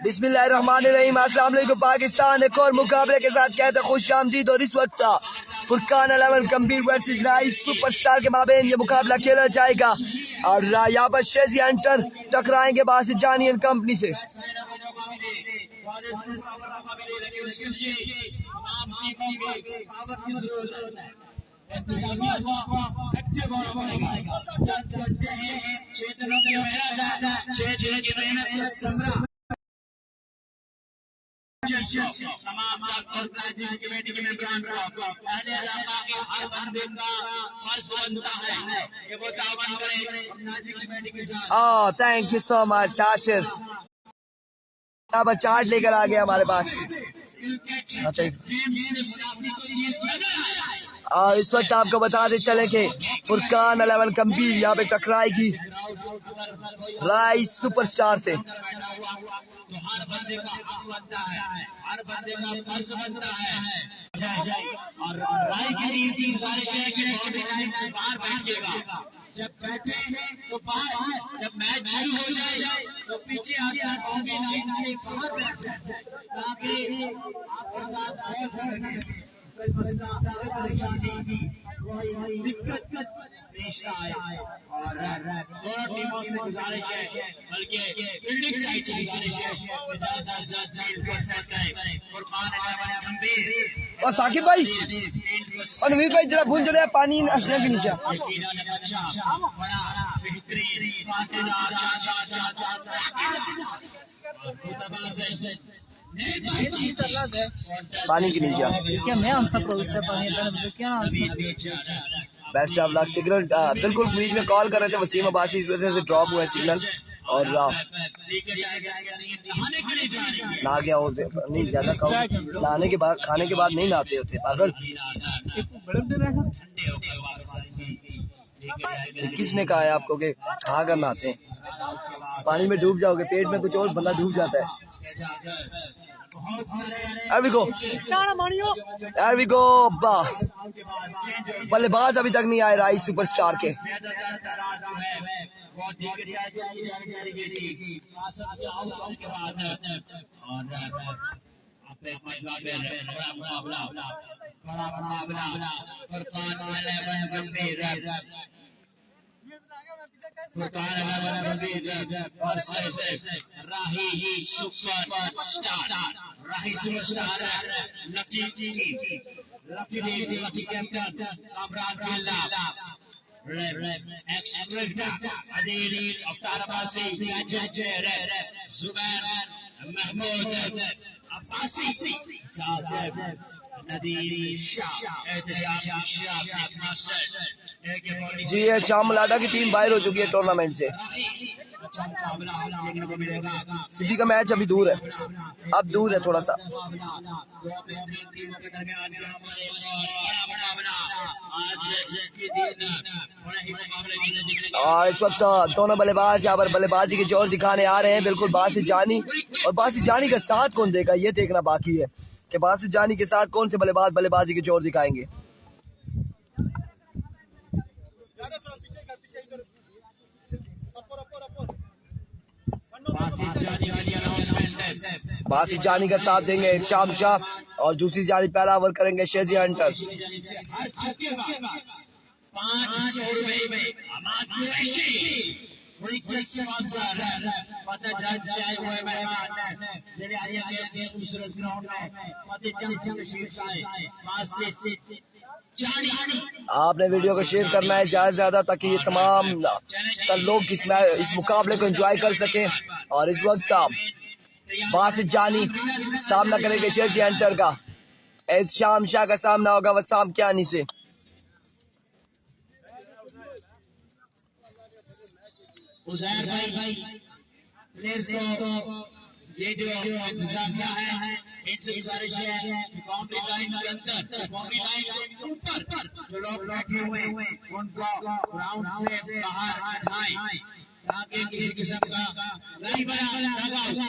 बिस्मिल्लाहिर्रहमानिर्रहीम। अस्सलाम वालेकुम पाकिस्तान। एक और मुकाबले के साथ कहते हैं खुश आमदीद। और इस वक्त फुरकान 11 गंभीर वर्सेस राइस सुपरस्टार के माबेन ये मुकाबला खेला जाएगा। और यहाँ पर शेजी हंटर टकराएंगे बासित जानी एंड कंपनी से। Thank you so much Ashir. यहाँ पर चार्ट लेकर आ गया हमारे पास। अच्छा, और इस वक्त आपको बताते चले कि फुरकान 11 गंभीर यहाँ पे टकराएगी राइस सुपरस्टार से। हर बंदे का हक बनता है, हर बंदे का फर्ज बनता है। और राय की टीम गुजारिश है कि बाउंड्री लाइन से बाहर बैठिएगा। जब बैठे तो बाहर, जब मैच शुरू हो जाए तो पीछे आकर बाउंड्री लाइन से बाहर बैठ जाए ताकि आपके साथ कोई मसला, कोई परेशानी, कोई दिक्कत पेश आए। और दोनों टीमों से गुजारिश है, बल्कि फील्डिंग साइड से गुजारिश है कि ज्यादा करें। फुरकान 11 गंभीर और साकिब भाई और नवीद भाई जरा भूल चले पानी असना के नीचे। बड़ा बेहतरीन पानी के नीचे क्या मैं आंसर प्रोड्यूसर पानी क्या answer best of luck. Signal बिल्कुल बीच में कॉल कर रहे थे वसीम अब्बासी, इस वजह से ड्रॉप हुआ है सिग्नल। और ना गया हो नहीं ज्यादा कम नहाने के बाद, खाने के बाद नहीं नहाते होते पागल। किसने कहा है आपको कि खा कर नहाते हैं? पानी में डूब जाओगे, पेट में कुछ और बंदा डूब जाता है। There we go. There we go. बल्लेबाज अभी तक नहीं आए राइस सुपरस्टार के। राही सुपरस्टार, राही सुपरस्टार, लकी कैप्टन कामरान बिल्ला, एक्स-प्रेसिडेंट अदील अफ्तार अब्बासी, जुबैर महमूद अब्बासी, साथ नदीर शाह, एहतशाम शाह मास्टर। जी ये शामलाडा की टीम बाहर हो चुकी है टूर्नामेंट से। सिटी का मैच अभी दूर है, अब दूर है थोड़ा सा। और इस वक्त दोनों बल्लेबाज यहाँ पर बल्लेबाजी के जोर दिखाने आ रहे हैं। बिल्कुल बासित जानी, और बासित जानी का साथ कौन देगा ये देखना बाकी है कि बासित जानी के साथ कौन से बल्लेबाज बल्लेबाजी के जोर दिखाएंगे। बासित जानी का साथ देंगे शाम शाह और दूसरी जानी पहला ओवर करेंगे शेजी हंटर। आपने वीडियो को शेयर करना है ज्यादा से ज्यादा ताकि ये तमाम लोग इस मुकाबले को एंजॉय कर सकें। और इस वक्त बासित जानी सामना करेंगे शेजी हंटर का। शाम शाह का सामना होगा वसाम कियानी से। उज़ैर भाई प्लेयर्स को ये जो मुजाफिया है इनसे गुजारिश है बाउंड्री लाइन के अंदर, बाउंड्री लाइन के ऊपर जो लोग बैठे हुए उनको ग्राउंड से बाहर हटाएं ताकि किसी किस्म का नहीं बना।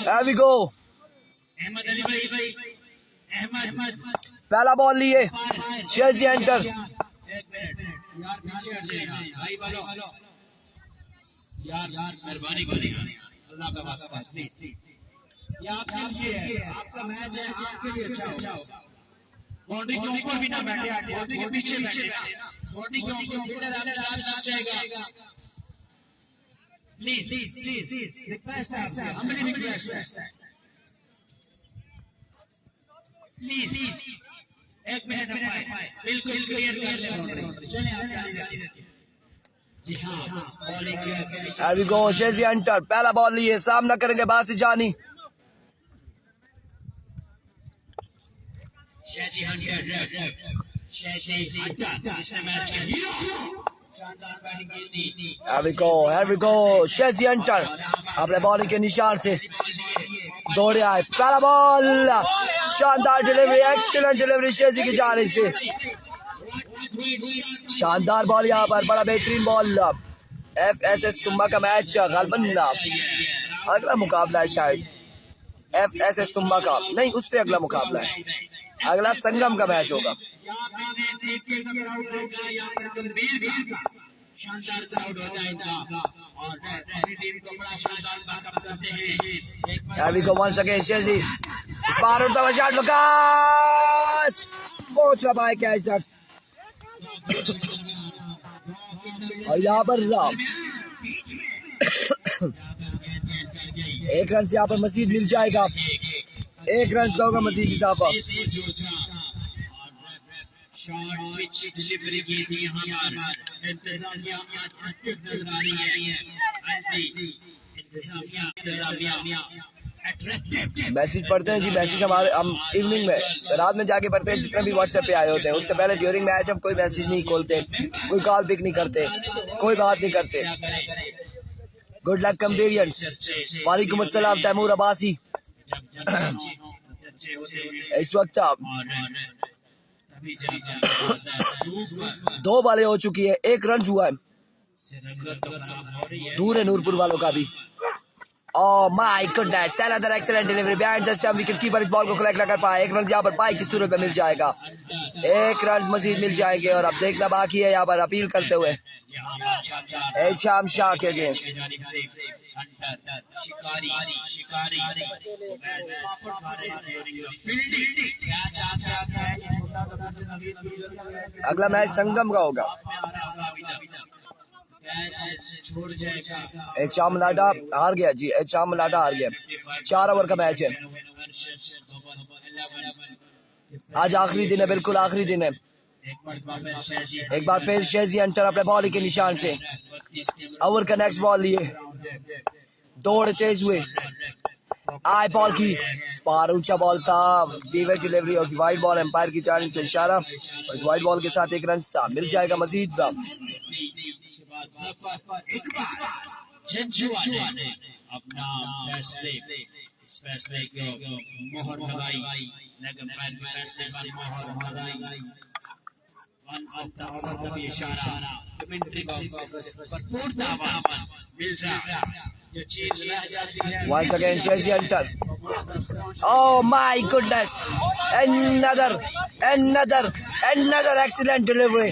There we go. Ahmad Ali भाई, अहमद पहला बॉल लिए शेजी हंटर। यार पीछे हट जाएगा भाई, बोलो यार मेहरबानी करें, अल्लाह का वास्ता ये आपके लिए है, आपका मैच है, आपके लिए अच्छा होगा। बाउंड्री के ऊपर भी ना बैठे, बाउंड्री के पीछे बैठे, बाउंड्री के ऊपर फील्डर आपके साथ जाएगा। प्लीज रिक्वेस्ट है आपसे, हमारी रिक्वेस्ट है, प्लीज 1 मिनट बिल्कुल क्लियर कर ले बाउंड्री। चलिए आप जारी रखिए। जी हाँ, bowling clear. Here we go, Shezi Hunter पहला बॉल लिए, सामना करेंगे बासित जानी। शेजी हंटर जिसने मैच के हीरो, शानदार बैटिंग की थी। Here we go, Shezi Hunter अपने बॉलिंग के निशान से दौड़े आए, पहला बॉल, शानदार डिलीवरी, एक्सीलेंट डिलीवरी शेजी की जानिब से, शानदार बॉल यहाँ पर, बड़ा बेहतरीन बॉल। FSS सुम्मा का मैच गालबन अगला मुकाबला है, शायद FSS सुम्मा का नहीं, उससे अगला मुकाबला है, अगला संगम का मैच होगा। शानदार क्राउड होता है इनका और अपनी टीम को बड़ा शानदार बैकअप करते हैं। Here we go once again, शेजी इस बार उड़ता हुआ शॉट, लुकास पहुंच रहा है कैच तक, और यहाँ पर एक रन से यहाँ पर मजीद मिल जाएगा, 1 रन का होगा मजीद इजाफा। शॉर्ट पिच डिलीवरी की थी यहाँ पर, इंतजामिया एक्टिव नजर आ रही है, इंतजामिया मैसेज पढ़ते हैं जी, मैसेज हम इवनिंग में रात में जाके पढ़ते हैं, जितने भी व्हाट्सएप पे आए होते हैं। उससे पहले ड्यूरिंग मैच हम कोई मैसेज नहीं खोलते, कोई कॉल पिक नहीं करते, कोई बात नहीं करते। गुड लक कंपेरियंस, वालेकुम अस्सलाम तैमूर अब्बासी। इस वक्त 2 बॉलें हो चुकी है, 1 रन हुआ है, दूर है नूरपुर वालों का भी। Oh my goodness, another excellent delivery behind the stump, wicket keeper इस बॉल को कलेक्ट न कर पाए, 1 रन यहाँ पर पाई की सूरत में मिल जाएगा, 1 रन मजीद मिल जाएंगे। और अब देखना बाकी है यहाँ पर अपील करते हुए एहशाम शाह के अगेंस्ट। अगला मैच संगम का होगा, एहशाम मलाटा हार गया जी, एहशाम मलाटा हार गया, 4 ओवर का मैच है, आज आखिरी दिन है, बिल्कुल आखिरी दिन है। एक बार फिर शेजी हंटर अपने बॉलिंग के निशान से ओवर का नेक्स्ट बॉल लिए, दौड़ तेज हुए, आई बॉल की स्पार, ऊंचा बॉल था, बीवेट डिलीवरी होगी, वाइड बॉल, एम्पायर की जानिब से इशारा, और इस वाइड बॉल के साथ 1 रन मिल जाएगा मजीद। अपना फैसले को मोहर लगाई, लेकिन फैसले पर मोहर लगाई, वन ऑफ द ओवर का भी इशारा, कमेंट्री बॉक्स पर पूर्ण आवाज मिल रहा, जो चीज रह जाती है। Once again, Shezi Hunter, oh my goodness, another excellent delivery,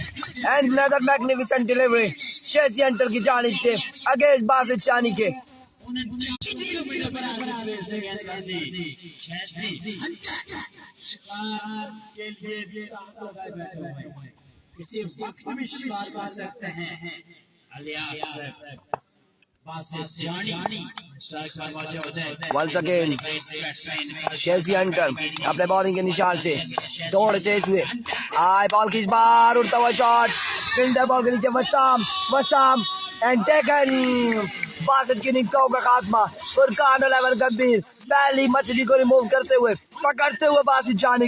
another magnificent delivery Shezi Hunter की जानिब से अगेंस्ट बासित जानी के। किसी वक्त में शिकार कर सकते हैं, Once again, शेजी हंटर अपने बॉलिंग के निशान से दौड़ तेज हुए, आई बॉल की इस बार उड़ता हुआ शॉट, फील्डर बॉल के नीचे, वसाम एंड टेकन, बासित की इनिंग्स का होगा खात्मा। फुरकान लेवल गंभीर पहली मछली को रिमूव करते हुए पकड़ते हुए बासित जानी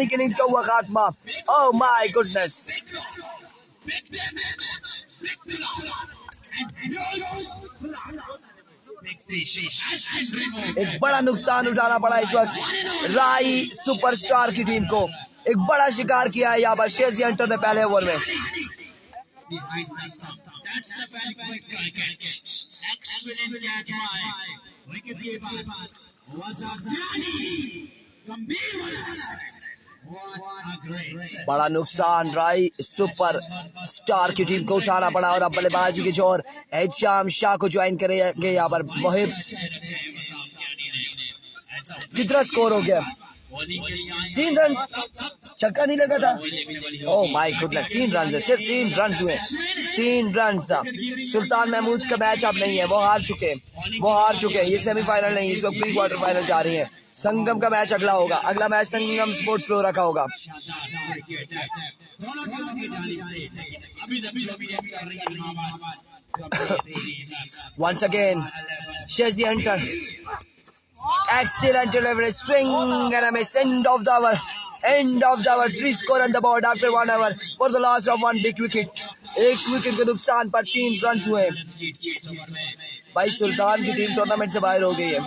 की इनिंग्स का हुआ खात्मा। ओह माय गुडनेस, एक बड़ा नुकसान उठाना पड़ा इस वक्त राई सुपरस्टार की टीम को, एक बड़ा शिकार किया है यहाँ पर शेजी हंटर ने पहले ओवर में। बड़ा नुकसान राई सुपर स्टार की टीम को उठाना पड़ा, और अब बल्लेबाजी के जोर एहशाम शाह को ज्वाइन करेंगे यहाँ पर मोहिब। कितना स्कोर हो गया? 3 रन, छक्का नहीं लगा था। ओह माय गुडनेस, 3 रन है, सिर्फ 3 रन हुए, 3 रन। सुल्तान महमूद का मैच अब नहीं है, वो हार चुके हैं। ये सेमीफाइनल नहीं, इस वक्त प्री क्वार्टर फाइनल जा रही है। संगम का मैच अगला होगा, अगला मैच संगम स्पोर्ट्स फ्लोरा का होगा। Once again, Shazi Hunter, excellent delivery, swing and a miss. End of the hour. 3 score on the board after 1 hour for the loss of 1 big wicket. एक विकेट के नुकसान पर 3 run हुए। भाई सुल्तान की team tournament से बाहर हो गई है।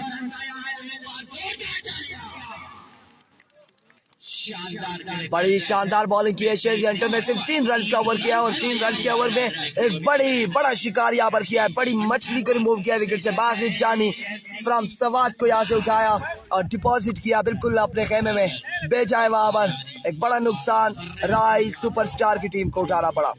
बड़ी शानदार बॉलिंग की है शेजी हंटर ने, सिर्फ 3 रन का ओवर किया और 3 रन के ओवर में एक बड़ा शिकार यहाँ पर किया है, बड़ी मछली को रिमूव किया विकेट से। बासित जानी फ्रॉम सवात को यहाँ से उठाया और डिपॉजिट किया बिल्कुल अपने खेमे में, भेजा है वहां पर। एक बड़ा नुकसान राय सुपरस्टार की टीम को उठाना पड़ा।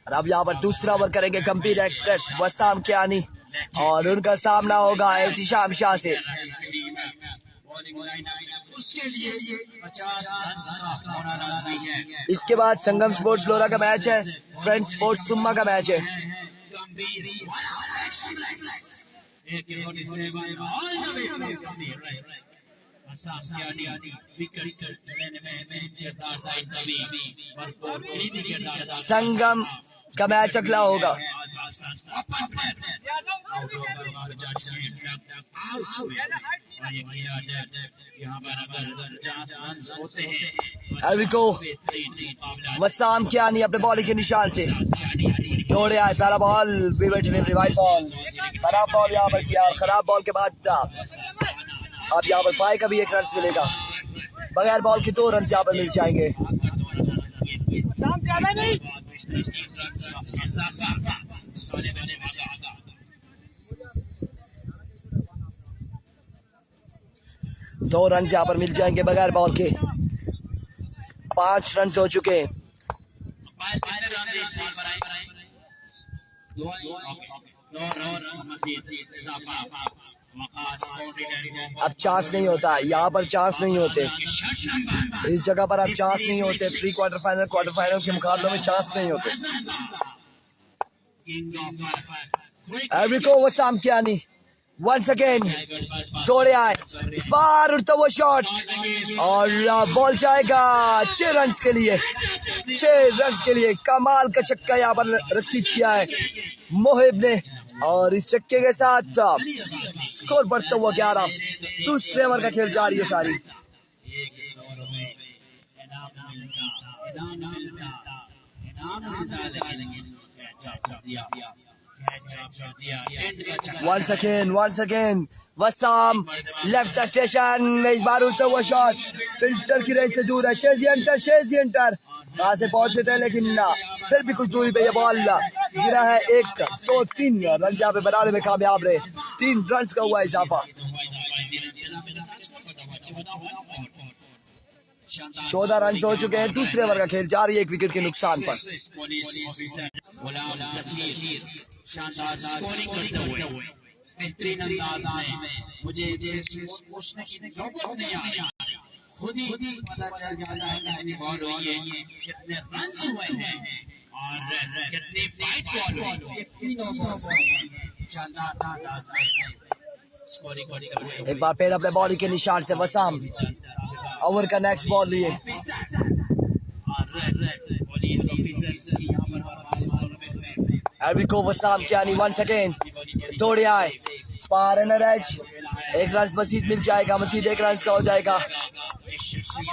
और अब यहाँ पर दूसरा ओवर करेंगे गंभीर एक्सप्रेस वसाम कियानी और उनका सामना होगा एहतिशाम शाह से। इसके बाद संगम स्पोर्ट्स लोरा का मैच है, फ्रेंड स्पोर्ट्स सुम्मा का मैच है। संगम का मैच अगला होगा। वसाम कियानी अपने बॉलिंग के निशान से दौड़े आए, पहला ball wicket delivery, wide ball, खराब बॉल यहाँ पर किया और खराब बॉल के बाद अब यहाँ पर पाई का भी 1 रन मिलेगा। बगैर बॉल के 2 रन यहाँ पर मिल जाएंगे। दो रन यहाँ पर मिल जाएंगे बगैर बॉल के। 5 रन हो चुके हैं। अब चांस नहीं होता, यहाँ पर चांस नहीं होते, इस जगह पर अब चांस नहीं होते। Pre quarter final quarter final के मुकाबलों में चांस नहीं होते। एरिको वसाम कियानी वंस अगेन दौड़े आए, इस बार उड़ता हुआ शॉट और बॉल जाएगा 6 रन के लिए। 6 रन के लिए कमाल का छक्का यहाँ पर रसीद किया है मोहिब ने और इस छक्के के साथ स्कोर बढ़ता हुआ 11। दूसरे ओवर का खेल जारी है सारी। once again वसाम लेफ्ट स्टेशन, इस बार उड़ता हुआ शॉट फिल्टर की रेंज से दूर है। शेजी हंटर वहां से पहुंचे थे लेकिन ना, फिर भी कुछ दूरी पे ये बॉल गिरा है। 1 2 3 रन यहाँ पे बनाने में कामयाब रहे। 3 रन का हुआ इजाफा। 14 रन हो चुके हैं। दूसरे ओवर का खेल जारी, 1 विकेट के नुकसान पर। शानदार स्कोरिंग करते हुए बेहतरीन अंदाज में मुझे पूछने की नौबत नहीं आ रही, खुद ही पता चल जाता है कितनी बॉल हुई है, कितने रन हुए हैं और कितनी फाइट बॉल हुई है। तीनों बॉल शानदार अंदाज में स्कोरिंग करते हुए एक बार फिर अपने बॉडी के निशान से वसाम ओवर का नेक्स्ट बॉल लिए। एरिको वसाम कियानी वंस अगेन दौड़े आए, फार एंड एज 1 रन मजीद मिल जाएगा, मजीद 1 रन का हो जाएगा।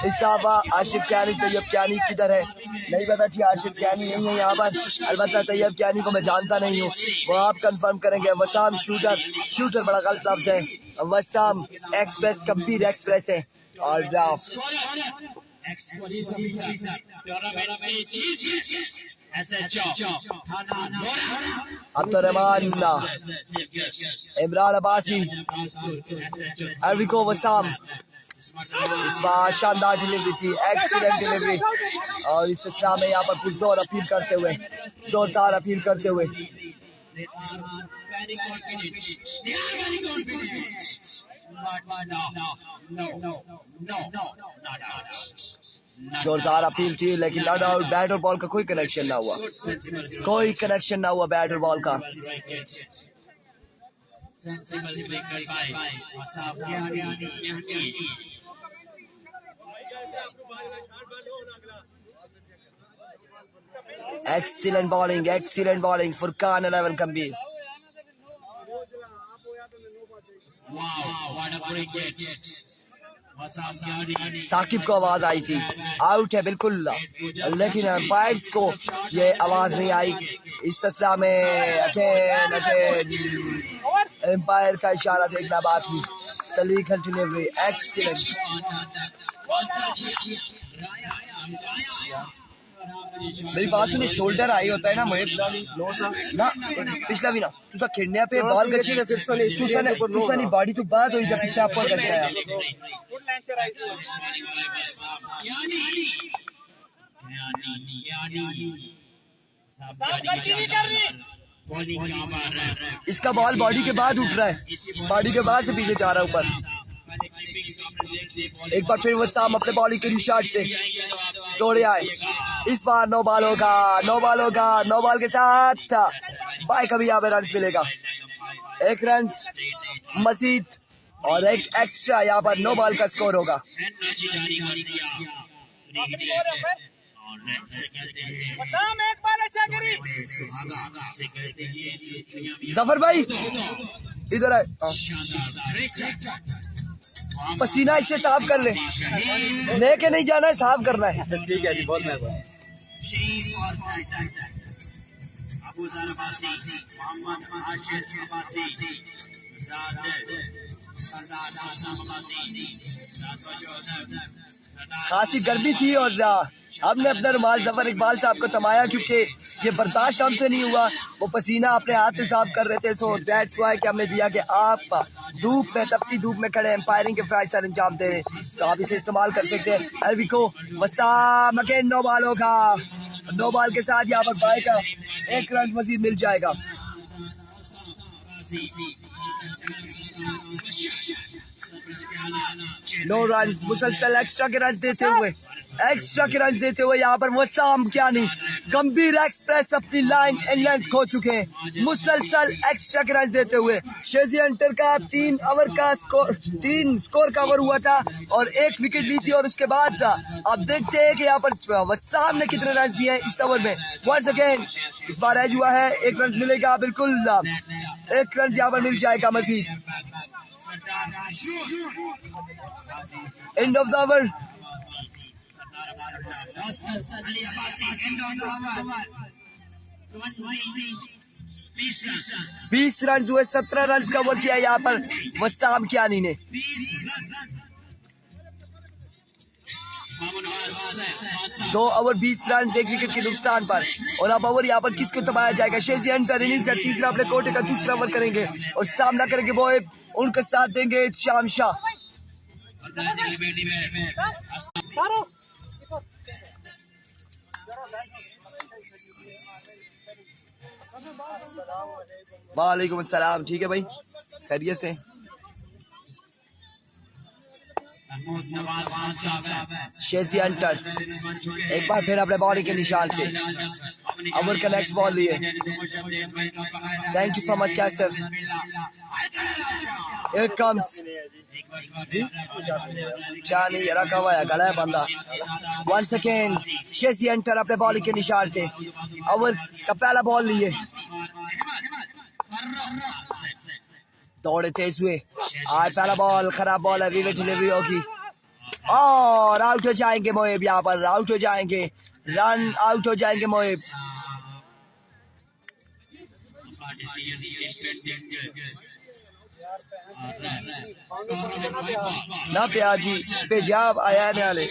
इस्ताफा आशिफ कियानी, तैयब कियानी किधर है नहीं पता जी। आशिफ कियानी नहीं है यहाँ पर, अलबत्ता तैयब कियानी को मैं जानता नहीं हूँ, वो आप कंफर्म करेंगे। वसाम शूटर बड़ा गलत लफ्ज है, वसाम एक्सप्रेस गंभीर एक्सप्रेस है। और अब तो रहमान इमरान अब्बासी, एरिको वसाम इस बार शानदार डिलीवरी थी, एक्सीलेंट डिलीवरी। और इस सिलसिला में यहाँ पर पुरजोर अपील करते हुए, जोरदार अपील करते हुए They are very confident. They are very confident. But no, not. जोरदार अपील थी, लेकिन नॉट आउट। बैट और बॉल का कोई कनेक्शन ना हुआ, कोई कनेक्शन ना हुआ बैट और बॉल का। Sensible wicket by Wasaf Gyani. Excellent bowling Furqan 11 गंभीर। Wow, what a great catch. Wasaf Gyani. Saqib को आवाज आई थी, आउट है बिल्कुल, लेकिन अंपायर्स को ये आवाज नहीं आई। इस सिलसिला में एम्पायर का इशारा देखना बाकी। सलीखल डिलीवरी, एक्सीलेंट। मेरी बात सुनिए, शोल्डर आई होता है ना मोहिब ना, पिछला भी ना तुसा खिड़ने पे बॉल गची तुसा नहीं बॉडी तो बात हुई जब पीछे आपको गच गया। इसका बॉल बॉडी के बाद उठ रहा है, बॉडी के बाद से पीछे जा रहा है ऊपर। एक बार फिर वो साम अपने बॉलिंग के निशान से दौड़े आए। इस बार नो बॉल होगा, नो बॉल के साथ बाय कभी यहाँ पे रन मिलेगा। एक रन मजीद और एक एक्स्ट्रा, यहाँ पर नो बॉल का स्कोर होगा। जफर भाई इधर आए, पसीना इससे साफ कर लेके नहीं जाना है, साफ करना है। ठीक है जी, बहुत मेहरबानी। खासी गर्मी थी और हमने अपना रुमाल जफर इकबाल साहब को थमाया, क्योंकि ये बर्दाश्त हमसे नहीं हुआ। वो पसीना अपने हाथ से साफ कर रहे थे, सो दैट्स व्हाई कि हमने दिया कि आप धूप में, तपती धूप में खड़े एम्पायरिंग के फ्राई सर अंजाम दे रहे, तो आप इसे इस्तेमाल कर सकते हैं। अलविको वसाम अगेन नो बॉल होगा, नो बॉल के साथ यहाँ पर बाय का एक रन मजीद मिल जाएगा। नो रन, मुसलसल एक्स्ट्रा के रन देते हुए यहाँ पर वसाम क्यानी गंभीर एक्सप्रेस अपनी लाइन एंड लेंथ खो चुके हैं। मुसलसल एक्स्ट्रा के रन देते हुए शेजी हंटर का 3 ओवर का स्कोर कवर हुआ था और 1 विकेट ली थी। और उसके बाद अब देखते हैं कि यहाँ पर वसाम ने कितने रन दिए हैं इस ओवर में। वंस अगेन इस बार एज हुआ है, 1 रन मिलेगा, बिल्कुल 1 रन यहाँ पर मिल जाएगा Majeed. End of the over. 20 run हुए, 17 रन कवर किया यहाँ पर वसाम कियानी ने। दो ओवर 20 रन, 1 विकेट के नुकसान पर। और अब ओवर यहाँ पर किसको दबाया जाएगा? शेजी हंटर इनिंग्स का तीसरा अपने कोटे का दूसरा ओवर करेंगे और सामना करेंगे वो उनका साथ देंगे शाम शाह। वालेकुम अस्सलाम, ठीक है भाई, खैरियत से। शेजी हंटर एक बार फिर अपने बॉलिंग के निशान से ओवर का नेक्स्ट बॉल लिए। Thank you so much Qaiser. Here comes चानी रखा हुआ है, गला है बंदा। 1 सेकेंड, शेजी हंटर अपने बॉलिंग के निशान से ओवर का पहला बॉल लिए। दौड़े तेज हुए, आज पहला बॉल खराब बॉल है, विकेट डिलीवरी होगी और आउट हो जाएंगे मोहिब। यहाँ पर आउट हो जाएंगे, रन आउट हो जाएंगे मोहिब। ना प्याजी पेजाब आया ने वाले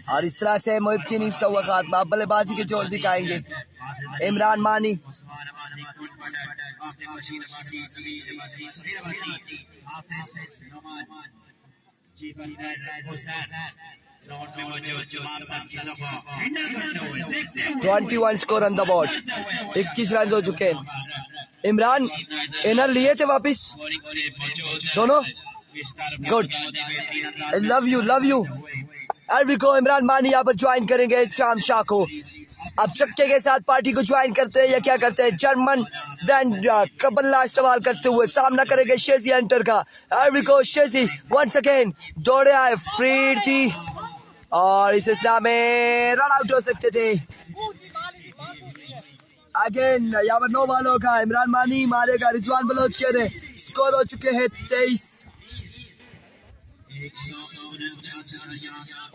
और इस तरह से मोहिब की इनिंग्स का हुआ खात्मा। बल्लेबाजी के जोर दिखाएंगे इमरान मानी। Twenty one score on the board, 21 run हो चुके हैं। इमरान इनर लिए थे वापिस दोनों, गुड, लव यू। एल्विको इमरान मानी यहाँ पर ज्वाइन करेंगे शाम शाह को। अब चक्के के साथ पार्टी को ज्वाइन करते हैं या क्या करते हैं? जर्मन ब्रांड कबल्ला इस्तेमाल करते हुए सामना करेंगे शेजी एंटर का। एल्विको शेजी वंस अगेन दौड़े आए, फ्रीड थी और इस सिलसिला में रन आउट हो सकते थे। अगेन यहाँ पर 9 बॉलों का इमरान मानी मारेगा, रिजवान बलोच के रहे। स्कोर हो चुके हैं 23।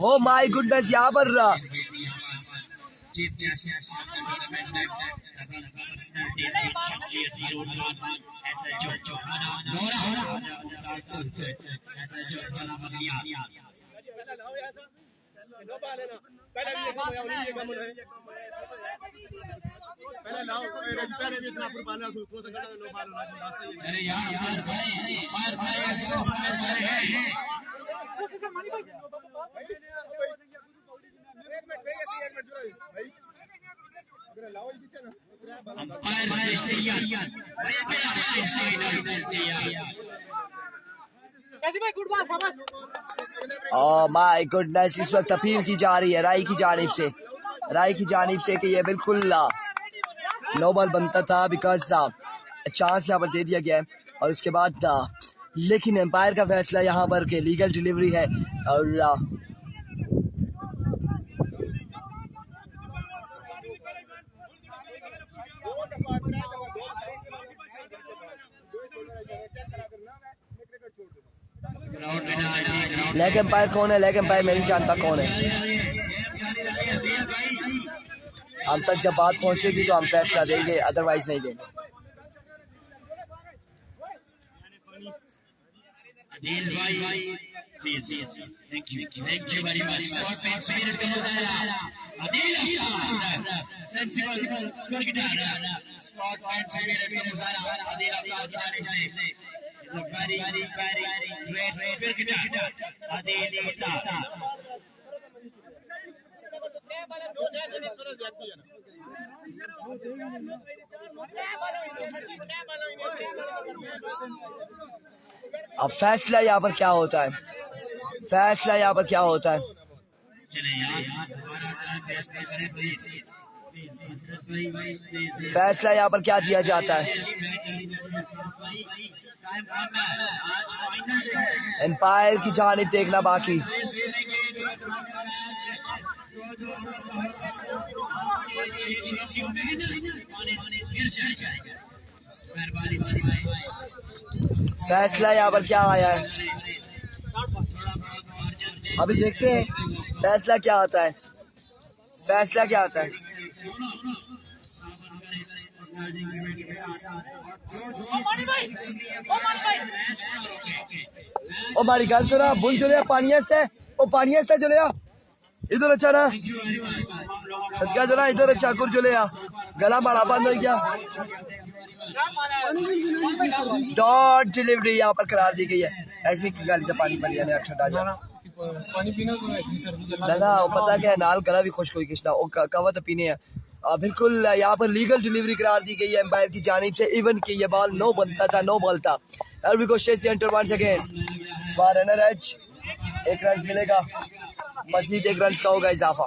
ओ माय गुडनेस, यहाँ पर ओह माय गुडनेस, इस वक्त अपील की जा रही है राय की जानिब से कि ये बिल्कुल नो बॉल बनता था, बिकॉज चांस यहाँ पर दे दिया गया है। और उसके बाद लेकिन एम्पायर का फैसला यहाँ पर कि लीगल डिलीवरी है और लेग एम्पायर कौन है? लेग एम्पायर मैं नहीं जानता कौन है। हम तक जब बात पहुंचेगी तो हम फैसला देंगे, अदरवाइज नहीं देंगे। very great cricketer, Adil Ita. अब फैसला यहाँ पर क्या होता है? फैसला यहाँ पर क्या दिया जाता है? एम्पायर की जानिब देखना बाकी। फैसला यहाँ पर क्या आया है अभी देखते हैं। फैसला क्या आता है? ओ मारी गल सुना, बुल चले पानी चले इधर अच्छा ना सदका जो ना इधर अच्छा कुर चले गला बड़ा बंद हो गया। डॉट डिलीवरी यहाँ पर करार दी गई है। ऐसी गाली तो पानी पड़ी ने अच्छा डाल पानी पीना तो दादा पता क्या है, नाल गला भी खुश कोई किसना कवा तो पीने है। बिल्कुल यहाँ पर लीगल डिलीवरी करार दी गई है एम्पायर की जानिब से। इवन की ये बॉल नो बॉल था। एल्विको Shezi Hunter once again, runner एज 1 रन मिलेगा, मजीद 1 रन का होगा इजाफा।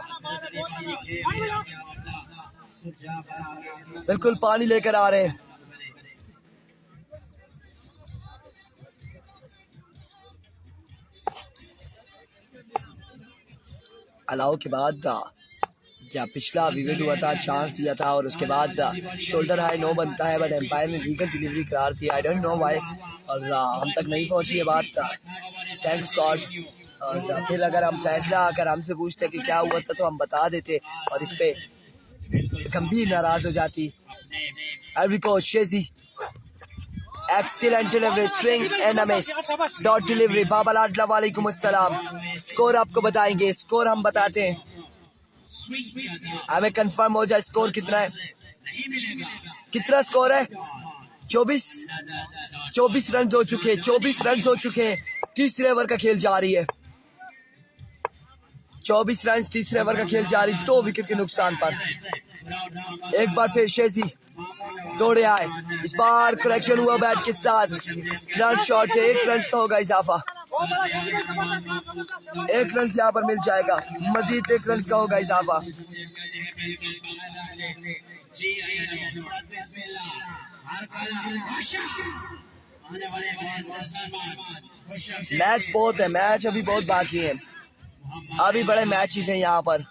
बिल्कुल पानी लेकर आ रहे हैं। अलाउ के बाद क्या पिछला विकेट हुआ था, चांस दिया था और उसके बाद शोल्डर हाई नो बनता है, बट एम्पायर ने लीगल डिलीवरी करार दी। आई डोंट नो व्हाई, और हम तक नहीं पहुंची ये बात, थैंक्स गॉड। और फिर अगर हम फैसला आकर हमसे पूछते कि क्या हुआ था तो हम बता देते और इस पे गंभीर नाराज हो जाती। एल्विको Shezi excellent delivery, swing and a miss, dot delivery. बाबा वालेकुम अस्सलाम। स्कोर आपको बताएंगे, स्कोर हम बताते हैं, हमें कंफर्म हो जाए स्कोर कितना है। कितना स्कोर है? 24 रन हो चुके हैं। 24 रन हो चुके हैं। तीसरे ओवर का खेल जारी है। 24 रन तीसरे ओवर का खेल जारी, 2 विकेट के नुकसान पर। एक बार फिर शेजी दौड़े आए, इस बार करेक्शन हुआ बैट के साथ। ग्राउंड शॉट है, 1 रन का होगा इजाफा। 1 रन यहाँ पर मिल जाएगा, मजीद 1 रन का होगा इजाफा। मैच बहुत है, मैच अभी बहुत बाकी है, अभी बड़े मैचेस हैं यहाँ पर।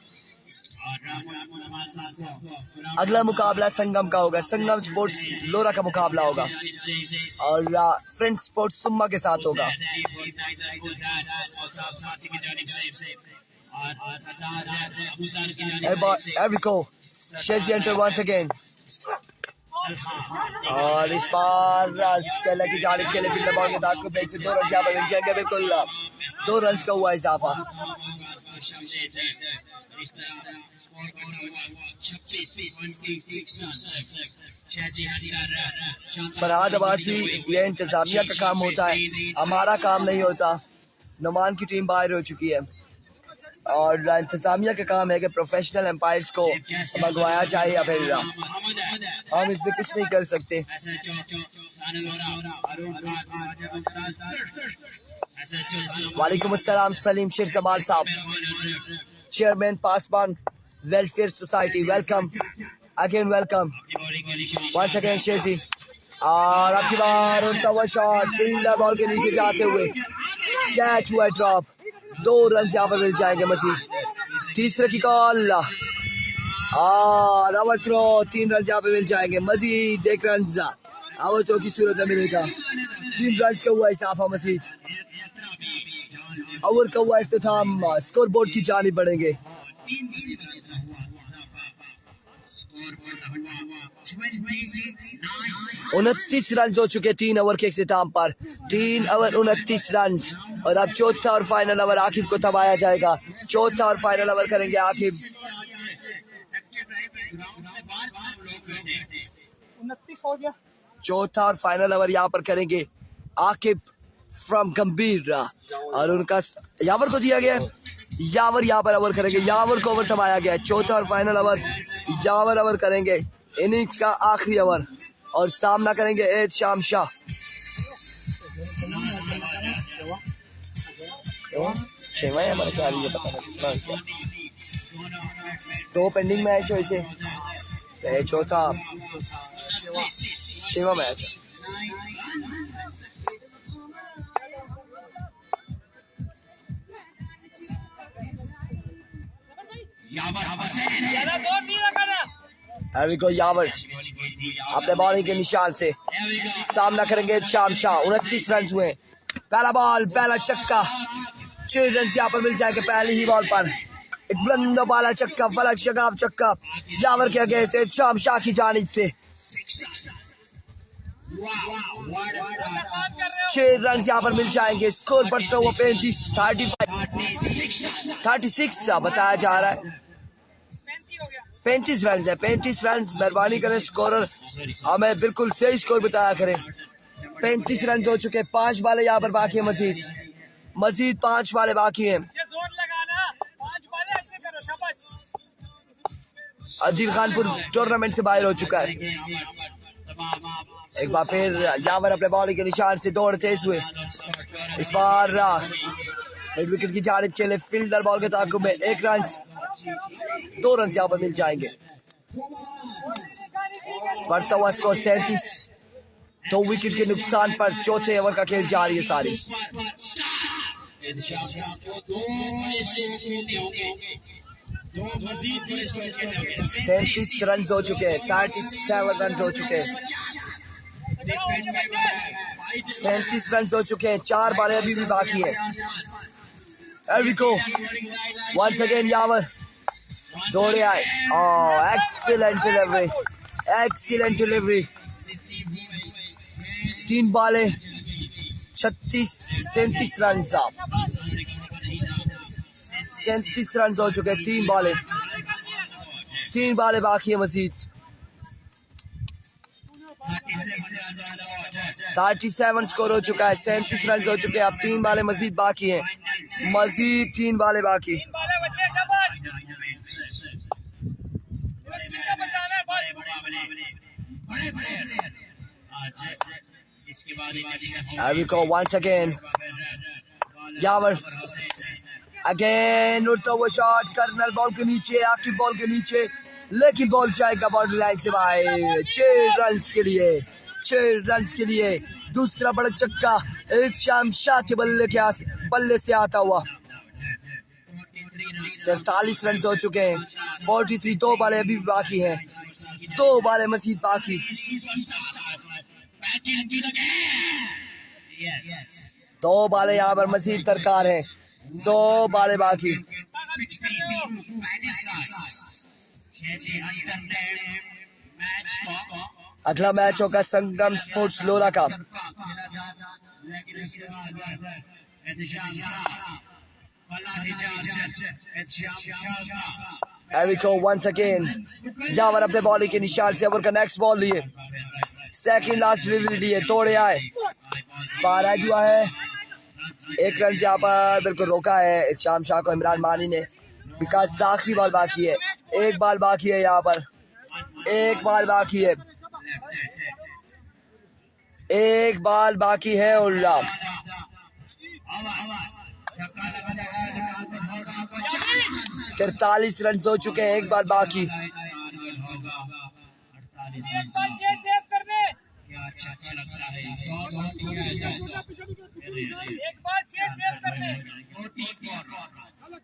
अगला मुकाबला संगम का होगा, संगम स्पोर्ट्स लोरा का मुकाबला होगा और फ्रेंड्स स्पोर्ट्स सुम्मा के साथ होगा। once again और इस बार केला की जानिब के लिए फिल्डर बॉल के दाग को ब्रेक से 2 रन यहाँ पर मिल जाएंगे। बिल्कुल 2 रन का हुआ इजाफा। फरहाद अब्बासी, ये इंतजामिया का काम होता है, हमारा काम नहीं होता। नुमान की टीम बाहर हो चुकी है और इंतजामिया का काम है कि प्रोफेशनल एम्पायर्स को मंगवाया जाए या फिर हम इसमें कुछ नहीं कर सकते। वालेकुम अस्सलाम सलीम शेर जमाल साहब, chairman Pasban welfare society, welcome again, welcome once again Shezi. और आपकी बार उनका वो शॉट फील्डर बॉल के नीचे जाते हुए कैच हुआ, ड्रॉप। 2 रन यहाँ पर मिल जाएंगे मजीद। तीसरे की कॉल और ओवर थ्रो, 3 रन यहाँ पे मिल जाएंगे मजीद। 1 रन ओवर थ्रो की सूरत में मिलेगा। 3 रन का हुआ इजाफा मजीद। ओवर का हुआ इख्तिताम, स्कोर बोर्ड की जानिब बढ़ेंगे। 29 रन हो चुके 3 ओवर के इख्तिताम पर। 3 ओवर 29 रन और अब चौथा और फाइनल ओवर आकिब को थमाया जाएगा। चौथा और फाइनल ओवर करेंगे आकिब। 29 हो गया। चौथा और फाइनल ओवर यहाँ पर करेंगे आकिब फ्रॉम गंभीर और उनका यावर को दिया गया। यावर यहाँ पर ओवर करेंगे, यावर को ओवर थमाया गया। चौथा और फाइनल ओवर यावर ओवर करेंगे, इनिंग्स का आखिरी ओवर और सामना करेंगे एद शाम शाह। दो पेंडिंग मैच हो इसे, चौथा 6वां मैच है। यावर अपने बॉलिंग के निशान से सामना करेंगे शाम शाह। 29 रन हुए, पहला बॉल, पहला छक्का। 6 रन यहाँ पर मिल जाएंगे पहली ही बॉल पर। एक बुलंद वाला छक्का, फलक शगाफ छक्का यावर के आगे से शाम शाह की जानिब से। 6 रन यहाँ पर मिल जाएंगे। स्कोर बढ़ता हुआ 36 बताया जा रहा है। 35 रन है, 35 रन। मेहरबानी करें स्कोरर हमें बिल्कुल सही स्कोर बताया करें। 35 रन हो चुके, 5 बाले यहाँ पर बाकी है, मजीद 5 बाले बाकी हैं। अजील खानपुर टूर्नामेंट से बाहर हो चुका है। एक बार फिर यावर अपने बॉलिंग के निशान से दौड़ते हुए इस बार मिड विकेट की जानिब के लिए फील्डर बॉल के ताक़ुब में 1 रन, 2 रन यहाँ पर मिल जाएंगे। बढ़ता हुआ स्कोर 37, 2 विकेट के नुकसान पर चौथे ओवर का खेल जारी है सारी। 37 रन हो चुके हैं, 37 रन हो चुके हैं, 37 रन हो चुके हैं। 4 बालें अभी भी बाकी है। Once again यावर दौड़े आए। Excellent delivery, excellent delivery. 3 बालें 37 रन, 37 रन हो चुके हैं। 3 बालें बाकी है मजीद। 37 स्कोर हो चुका है, 37 रन हो चुके हैं। अब 3 बालें मजीद बाकी हैं, मजीद 3 बालें बाकी। Here we go once again. Yavar again उड़ता हुआ शॉट, कर्नल बॉल के नीचे, आकिब बॉल के नीचे, लेकिन बॉल जाएगा बाउंड्री लाइन से बाहर। 6 रन के लिए, 6 रन के लिए दूसरा बड़ा चक्का इरशाद शाह के बल्ले से आता हुआ। 43 रन हो चुके हैं, 43। 2 बालें अभी भी बाकी हैं, 2 बालें मजीद बाकी। 2 बालें यहाँ पर मजीद दरकार है, 2 बालें बाकी। अगला मैच होगा संगम स्पोर्ट्स लोरा का। Here we go once again. यावर अपने बॉलिंग के निशान से ओवर का नेक्स्ट बॉल लिए, सेकंड लास्ट डिलीवरी लिए, तोड़े आए, स्पार एज हुआ है। 1 रन यहाँ पर बिल्कुल रोका है शाम शाह को इमरान मानी ने, बिकॉज आखिरी बॉल बाकी है, 1 बॉल बाकी है यहाँ पर, 1 बॉल बाकी है, 1 बॉल बाकी है। उल्ला 43 रन हो चुके हैं, 1 बॉल बाकी।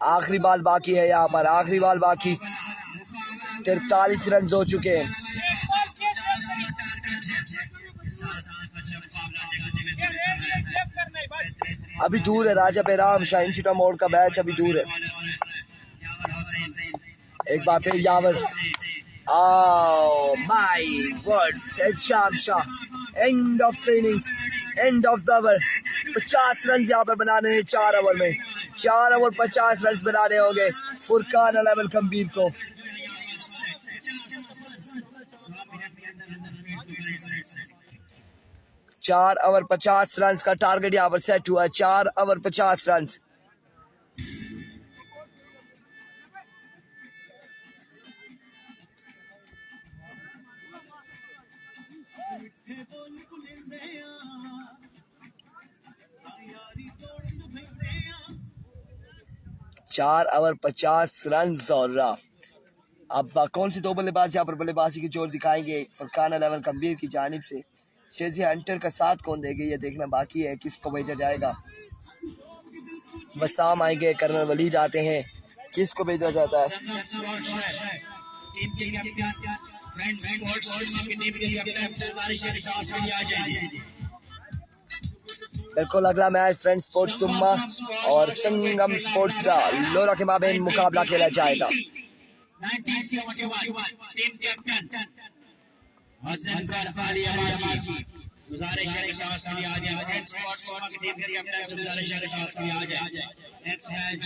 आखिरी बॉल बाकी है यहाँ पर, आखिरी बॉल बाकी। 43 रन हो चुके हैं। अभी दूर है राजा बेराम शाहीन चिटा मोड़ का मैच, अभी दूर है। एक बार फिर यावर, माय वर्ड, शाम Shah, and of the innings, and of the over. 50 run यहाँ पर बनाने हैं 4 ओवर में, 4 ओवर 50 रन बनाने होंगे फुरकान 11 कबीर को। चार ओवर 50 रन का टारगेट यहाँ पर सेट हुआ है, 4 ओवर 50 रन। चार ओवर 50 रन। और अब कौन से 2 बल्लेबाज यहाँ पर बल्लेबाजी की जोर दिखाएंगे फुरकान 11 कबीर की जानिब से। शेजी हंटर का साथ कौन देंगे ये देखना बाकी है, किसको भेजा जाएगा। वसाम आएंगे, कर्नल वलीद आते हैं, किसको भेजा जाता है। बिल्कुल अगला मैच फ्रेंड स्पोर्ट्स सुम्मा और संगम स्पोर्ट्स लोरा के माबेन मुकाबला खेला जाएगा। 1971 टीम कैप्टन गुजारिश है कि टॉस के लिए आ जाए, स्पोर्ट्स की टीम के कैप्टन गुजारिश है कि टॉस के लिए आ जाए। नेक्स्ट मैच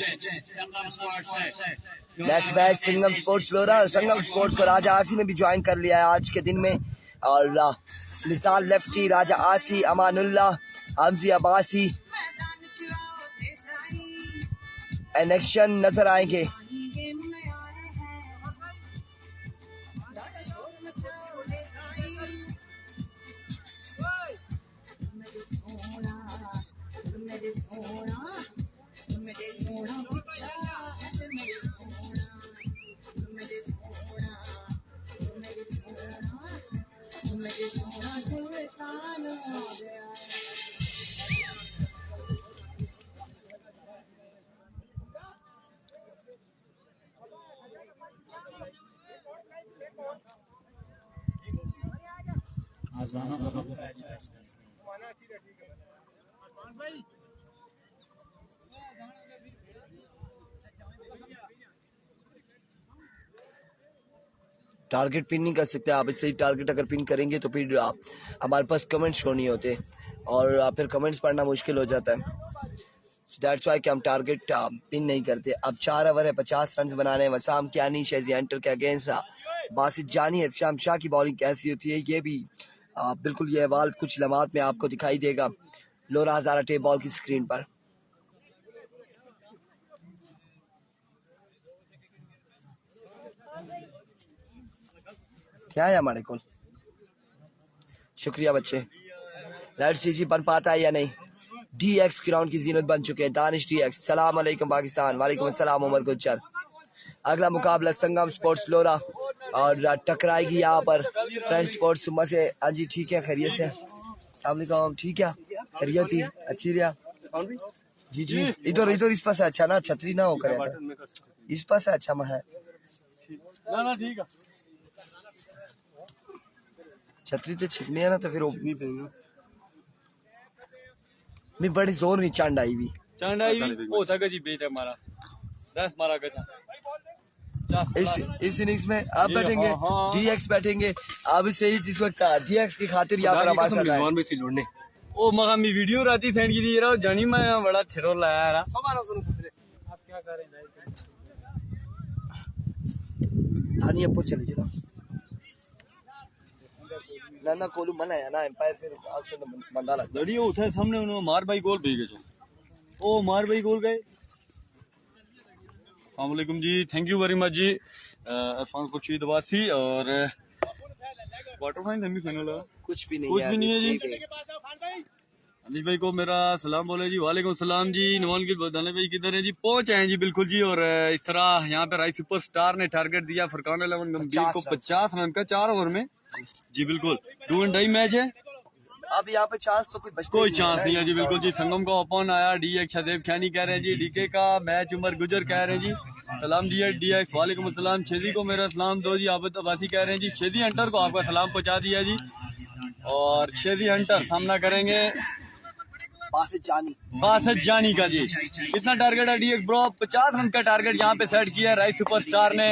संगम स्पोर्ट्स है, नेक्स्ट मैच संगम स्पोर्ट्स लोरा। संगम स्पोर्ट्स को राजा आसी ने भी ज्वाइन कर लिया है आज के दिन में, और लिसाल लेफ्टी, राजा आसी, अमानुल्लाह, हमजी अब्बासी एनेक्शन नजर आएंगे। टारगेट पिन नहीं कर सकते आप, इससे टारगेट अगर पिन करेंगे तो फिर हमारे पास कमेंट्स शो नहीं होते और फिर कमेंट्स पढ़ना मुश्किल हो जाता है। दैट्स वाई कि हम टारगेट पिन नहीं करते। अब 4 ओवर है, 50 रन बनाने। वसाम कियानी शेजी हंटर के अगेंस्ट बासित जानी, इरशाद शाह की बॉलिंग कैसी होती है ये भी बिल्कुल ये बॉल कुछ लम्हात में आपको दिखाई देगा लोरा हजारा टेप बॉल की स्क्रीन पर। क्या है हमारे को? शुक्रिया बच्चे। लेट्स सी जी बन पाता है या नहीं। DX ग्राउंड की जीनत बन चुके हैं दानिश DX। सलाम अलैकुम पाकिस्तान। वालेकुम अस्सलाम उमर गुज्जर। अगला मुकाबला संगम स्पोर्ट्स लोरा और टकराएगी यहाँ पर फ्रेंड स्पोर्ट्स सुबह से। हाँ जी ठीक है, खैरियत से। अस्सलाम ठीक है, खैरियत थी अच्छी रहा जी जी। इधर इधर इस पास है अच्छा ना, छतरी ना होकर इस पास है अच्छा है ना ठीक है। छतरी तो छिपनी है ना, तो फिर मैं बड़ी जोर नहीं चांड आई भी हो सके जी बेच हमारा 10 मारा गजा इस इनिंग्स में आप बैठेंगे। DX बैठेंगे अब सही इस वक्त DX की खातिर यहाँ पर हमारे साथ आए। ओ मगामी वीडियो राती सेंड की थी रहा जानी मैं बड़ा छिरो लाया रहा। आप क्या करें धानी अप्पू चले जाओ ना कोलू मना है ना एम्पायर फिर आपसे बंदा लग लड़ी उठे सामने उन्होंने मार भाई गोल भेजे जो ओ मार भाई गोल गए। अस्सलाम वालेकुम जी, थैंक यू वेरी मच जी। इरफान खुर्शीद अब्बासी और क्वार्टर फाइनल सेमीफाइनल कुछ भी नहीं है जी। अनिश भाई को मेरा सलाम बोले जी। वालेकुम सलाम जी। नवान की दाने भाई किधर है जी? पहुंच आए जी बिल्कुल जी। और इस तरह यहाँ पे राई सुपरस्टार ने टारगेट दिया फुरकान 11 गंभीर को 50 रन का 4 ओवर में जी। बिल्कुल 2 एंड डाई मैच है। अब यहाँ पे चांस तो कोई चांस नहीं है जी। बिल्कुल जी संगम का ओपन आया DX शदेब खैनी कह रहे हैं जी। DK का मैच उमर गुजर कह रहे हैं जी। सलाम DX वालेकुम अस्सलाम। छेदी को मेरा सलाम दो जी। आबद अब्बासी कह रहे हैं जी। छेदी हंटर को आपका सलाम पहुंचा दिया जी। और छेदी हंटर सामना करेंगे बासित जानी का जी। कितना टारगेट है DX ब्रो? 50 रन का टारगेट यहाँ पे सेट किया है राइट सुपरस्टार ने।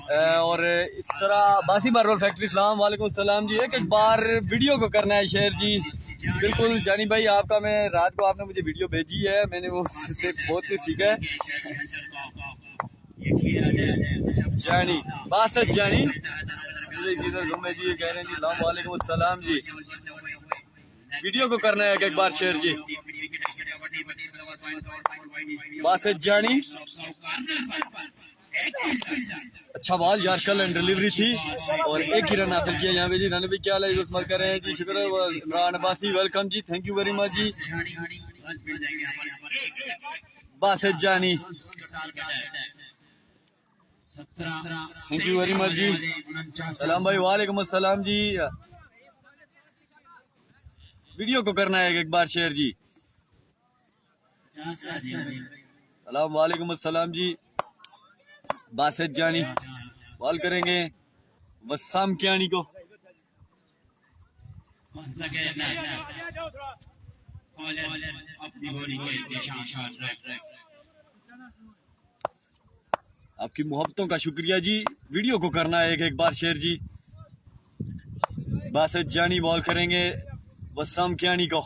और इस तरह बासी मार्बल फैक्ट्री सलाम वालेकुम सलाम जी। एक बार वीडियो को करना है शेयर जी। बिल्कुल जानी भाई आपका मैं रात को आपने मुझे वीडियो भेजी है, मैंने वो से बहुत कुछ सीखा है। जानी बासित जानी किधर घूमे जी कह रहे हैं जी। वालेकुम सलाम जी। वीडियो को करना है एक बार शेयर जी। बासित जानी अच्छा बॉल यार कल एंड डिलीवरी थी और एक ही रन हासिल किया यहाँ पे जी। रानी भाई क्या मत कर रहे हैं जी? शुक्र है इमरान अब्बासी वेलकम जी, थैंक यू वेरी मच जी। Basit Jani thank you very much जी। सलाम भाई वालेकुम अस्सलाम जी। वीडियो को करना है एक बार शेयर जी। सलाम वालेकुम अस्सलाम जी। बासित जानी बॉल करेंगे वसाम कियानी को। आपकी मोहब्बतों का शुक्रिया जी। वीडियो को करना है एक बार शेयर जी। बासित जानी बॉल करेंगे वसाम कियानी को।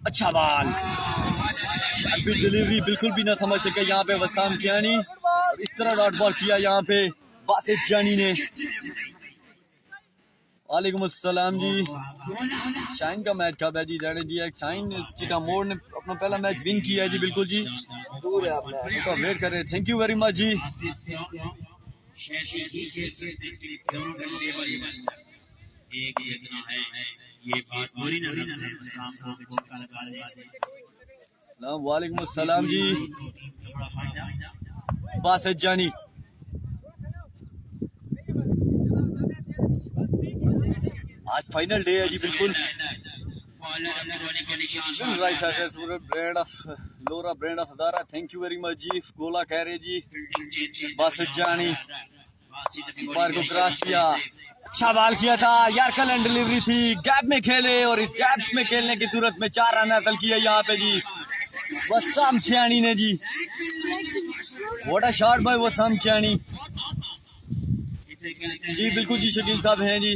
अच्छा बॉल अभी डिलीवरी बिल्कुल भी ना समझ सके यहाँ पे वसाम कियानी। और इस तरह डॉट बॉल किया यहाँ पे बासित जानी ने। वालेकुम अस्सलाम जी। शाइन का मैच कब है जी? जाने जी शाइन चिटा मोड़ ने अपना पहला मैच विन किया है जी। बिल्कुल जी दूर है आपने तो वेट कर रहे हैं। थैंक यू वेरी मच जी। वालेकुम अस्सलाम जी। बासित जानी आज फाइनल डे है जी। बिल्कुल brand of Lora brand of Hazara thank you very much जी। गोला कह रहे जी। बासित जानी बार को क्रॉस किया, अच्छा बॉल किया था यार कल एंड डिलीवरी थी। गैप में खेले और इस गैप में खेलने की सूरत में 4 रन हासिल किया यहाँ पे जी वसाम कियानी ने जी। What a shot by Wasam Kiyani ji. बिल्कुल जी शकील साहब हैं जी।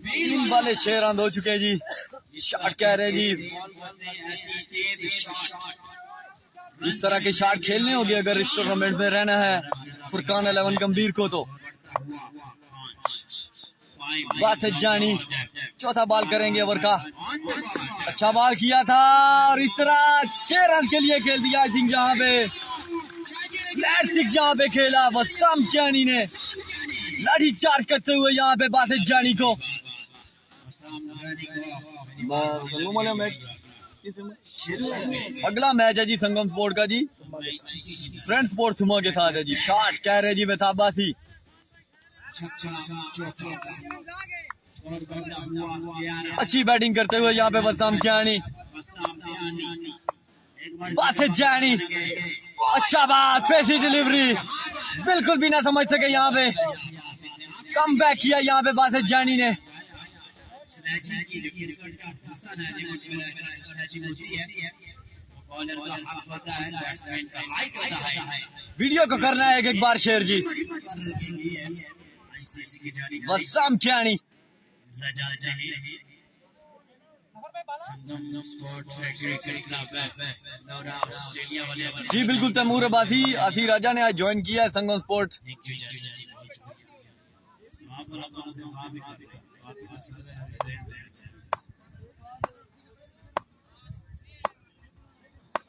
3 बाले 6 रन हो चुके हैं जी। शॉट कह रहे हैं जी। इस तरह के शॉट खेलने होंगे अगर इस टूर्नामेंट में रहना है फुरकान 11 गंभीर को। तो बासित जानी चौथा बॉल करेंगे ओवर का। अच्छा बॉल किया था और इस तरह 6 रन के लिए खेल दिया। आई थिंक जहाँ पे जहाँ पे खेला वसाम जानी ने लाठी चार्ज करते हुए यहाँ पे बासित जानी को। अगला मैच है जी संगम स्पोर्ट का जी, फ्रेंड स्पोर्ट्स सुमो के साथ है जी। शॉट कह रहे जी बेताबासी। अच्छी बैटिंग करते हुए यहाँ पे वसाम जानी, बासित जानी। अच्छा बात, पेसी डिलीवरी बिल्कुल भी ना समझ सके यहाँ पे, कम बैक किया यहाँ पे बासित जानी ने। वीडियो को करना है एक बार शेयर जी। वसाम जानी जी बिल्कुल तैमूर अब्बासी आसिफ राजा ने आज ज्वाइन किया है संगम स्पोर्ट।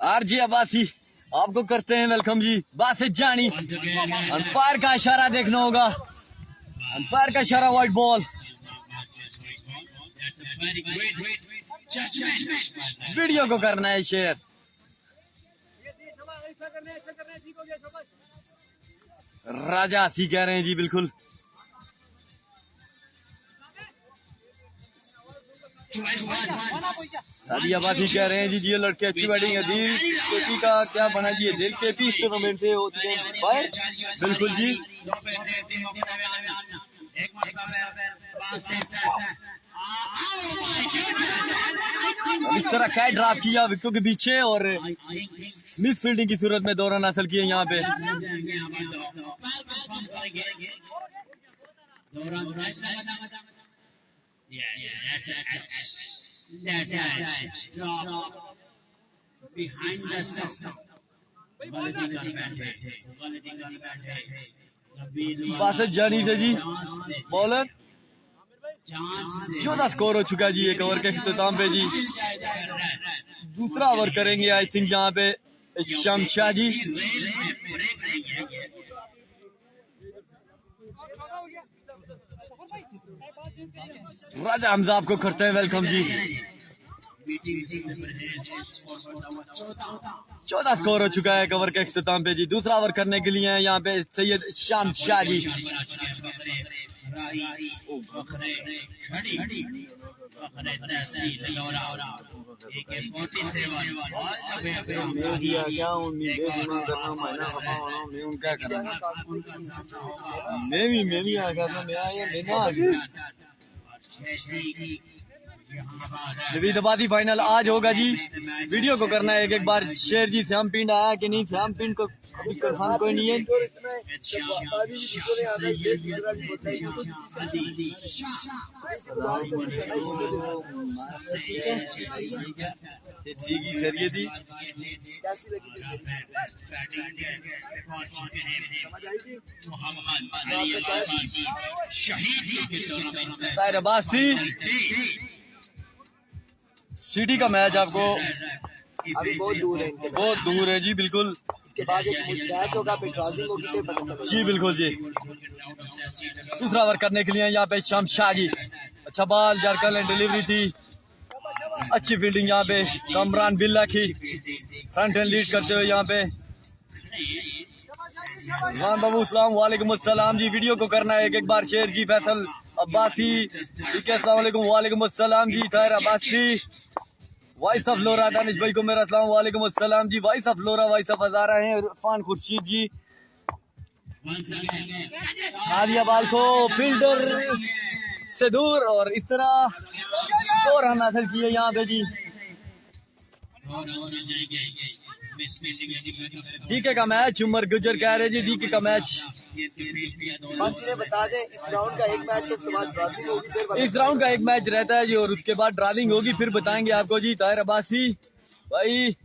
आरजे अब्बासी आपको करते हैं वेलकम जी। बासित जानी, अंपायर का इशारा देखना होगा, अंपायर का इशारा व्हाइट बॉल। वीडियो को करना है शेयर। राजा सी कह रहे हैं जी बिल्कुल। सादिया बाती कह रहे हैं जी जी लड़के अच्छी बैटिंग है। दिल केपी का क्या बना जी, दिल केपी इस टूर्नामेंट से होती है बाहर। बिल्कुल जी इस तरह कैच ड्रॉप किया विकेट के पीछे और मिस फील्डिंग की सूरत में 2 रन हासिल किए यहाँ पे। बासित जानी थे जी बॉलर। 14 स्कोर हो चुका जी एक ओवर के इख्तिताम पे जी। दूसरा ओवर करेंगे आई थिंक यहाँ पे शमशाह जी। राजा हमजा आपको करते हैं वेलकम जी। 14 स्कोर हो चुका है कवर के इख्तिताम पे जी। दूसरा ओवर करने के लिए यहाँ पे सैयद शमशाह जी। नवीदाबादी फाइनल आज होगा जी। वीडियो को करना है एक बार शेयर जी। श्याम पिंड आया कि नहीं, श्याम पिंड को अभी कंफर्म कोई नहीं है। ठीक ही खैरियत थी। ताहिर अब्बासी सिटी का मैच आपको अभी बहुत दूर है, बहुत दूर है जी बिल्कुल। इसके बाद एक मैच होगा, फिर ड्राइंग होगी तो पता चलेगा जी बिल्कुल जी। दूसरा ओवर करने के लिए यहाँ पे शमशाह जी। अच्छा बॉल जारकल ने डिलीवरी थी, अच्छी फील्डिंग यहाँ पे कमरान बिल्ला की फ्रंट एंड लीड करते हुए यहाँ पे राम बाबू सलाम वालेकुम अस्सलाम जी। वीडियो को करना है एक बार शेयर जी। फैसल अब्बासी अस्सलाम वालेकुम। वालेकुम अस्सलाम जी। ताहिर अब्बासी वॉइस ऑफ लोरा दानिश भाई को मेरा सलाम वालेकुम अस्सलाम जी। Voice of Lora voice of Hazara हैं इरफान खुर्शीद जी। हादिया बाल को फील्डर से दूर और इस तरह 2 रन हासिल किए यहाँ पे जी। डीके का मैच उमर गुजर कह रहे जी। डीके का मैच बस ये बता दें इस राउंड का एक मैच है, उसके बाद ड्राइंग होगी, फिर इस राउंड का एक मैच रहता है जी और उसके बाद ड्राइंग होगी, फिर बताएंगे आपको जी। ताहिर अब्बासी भाई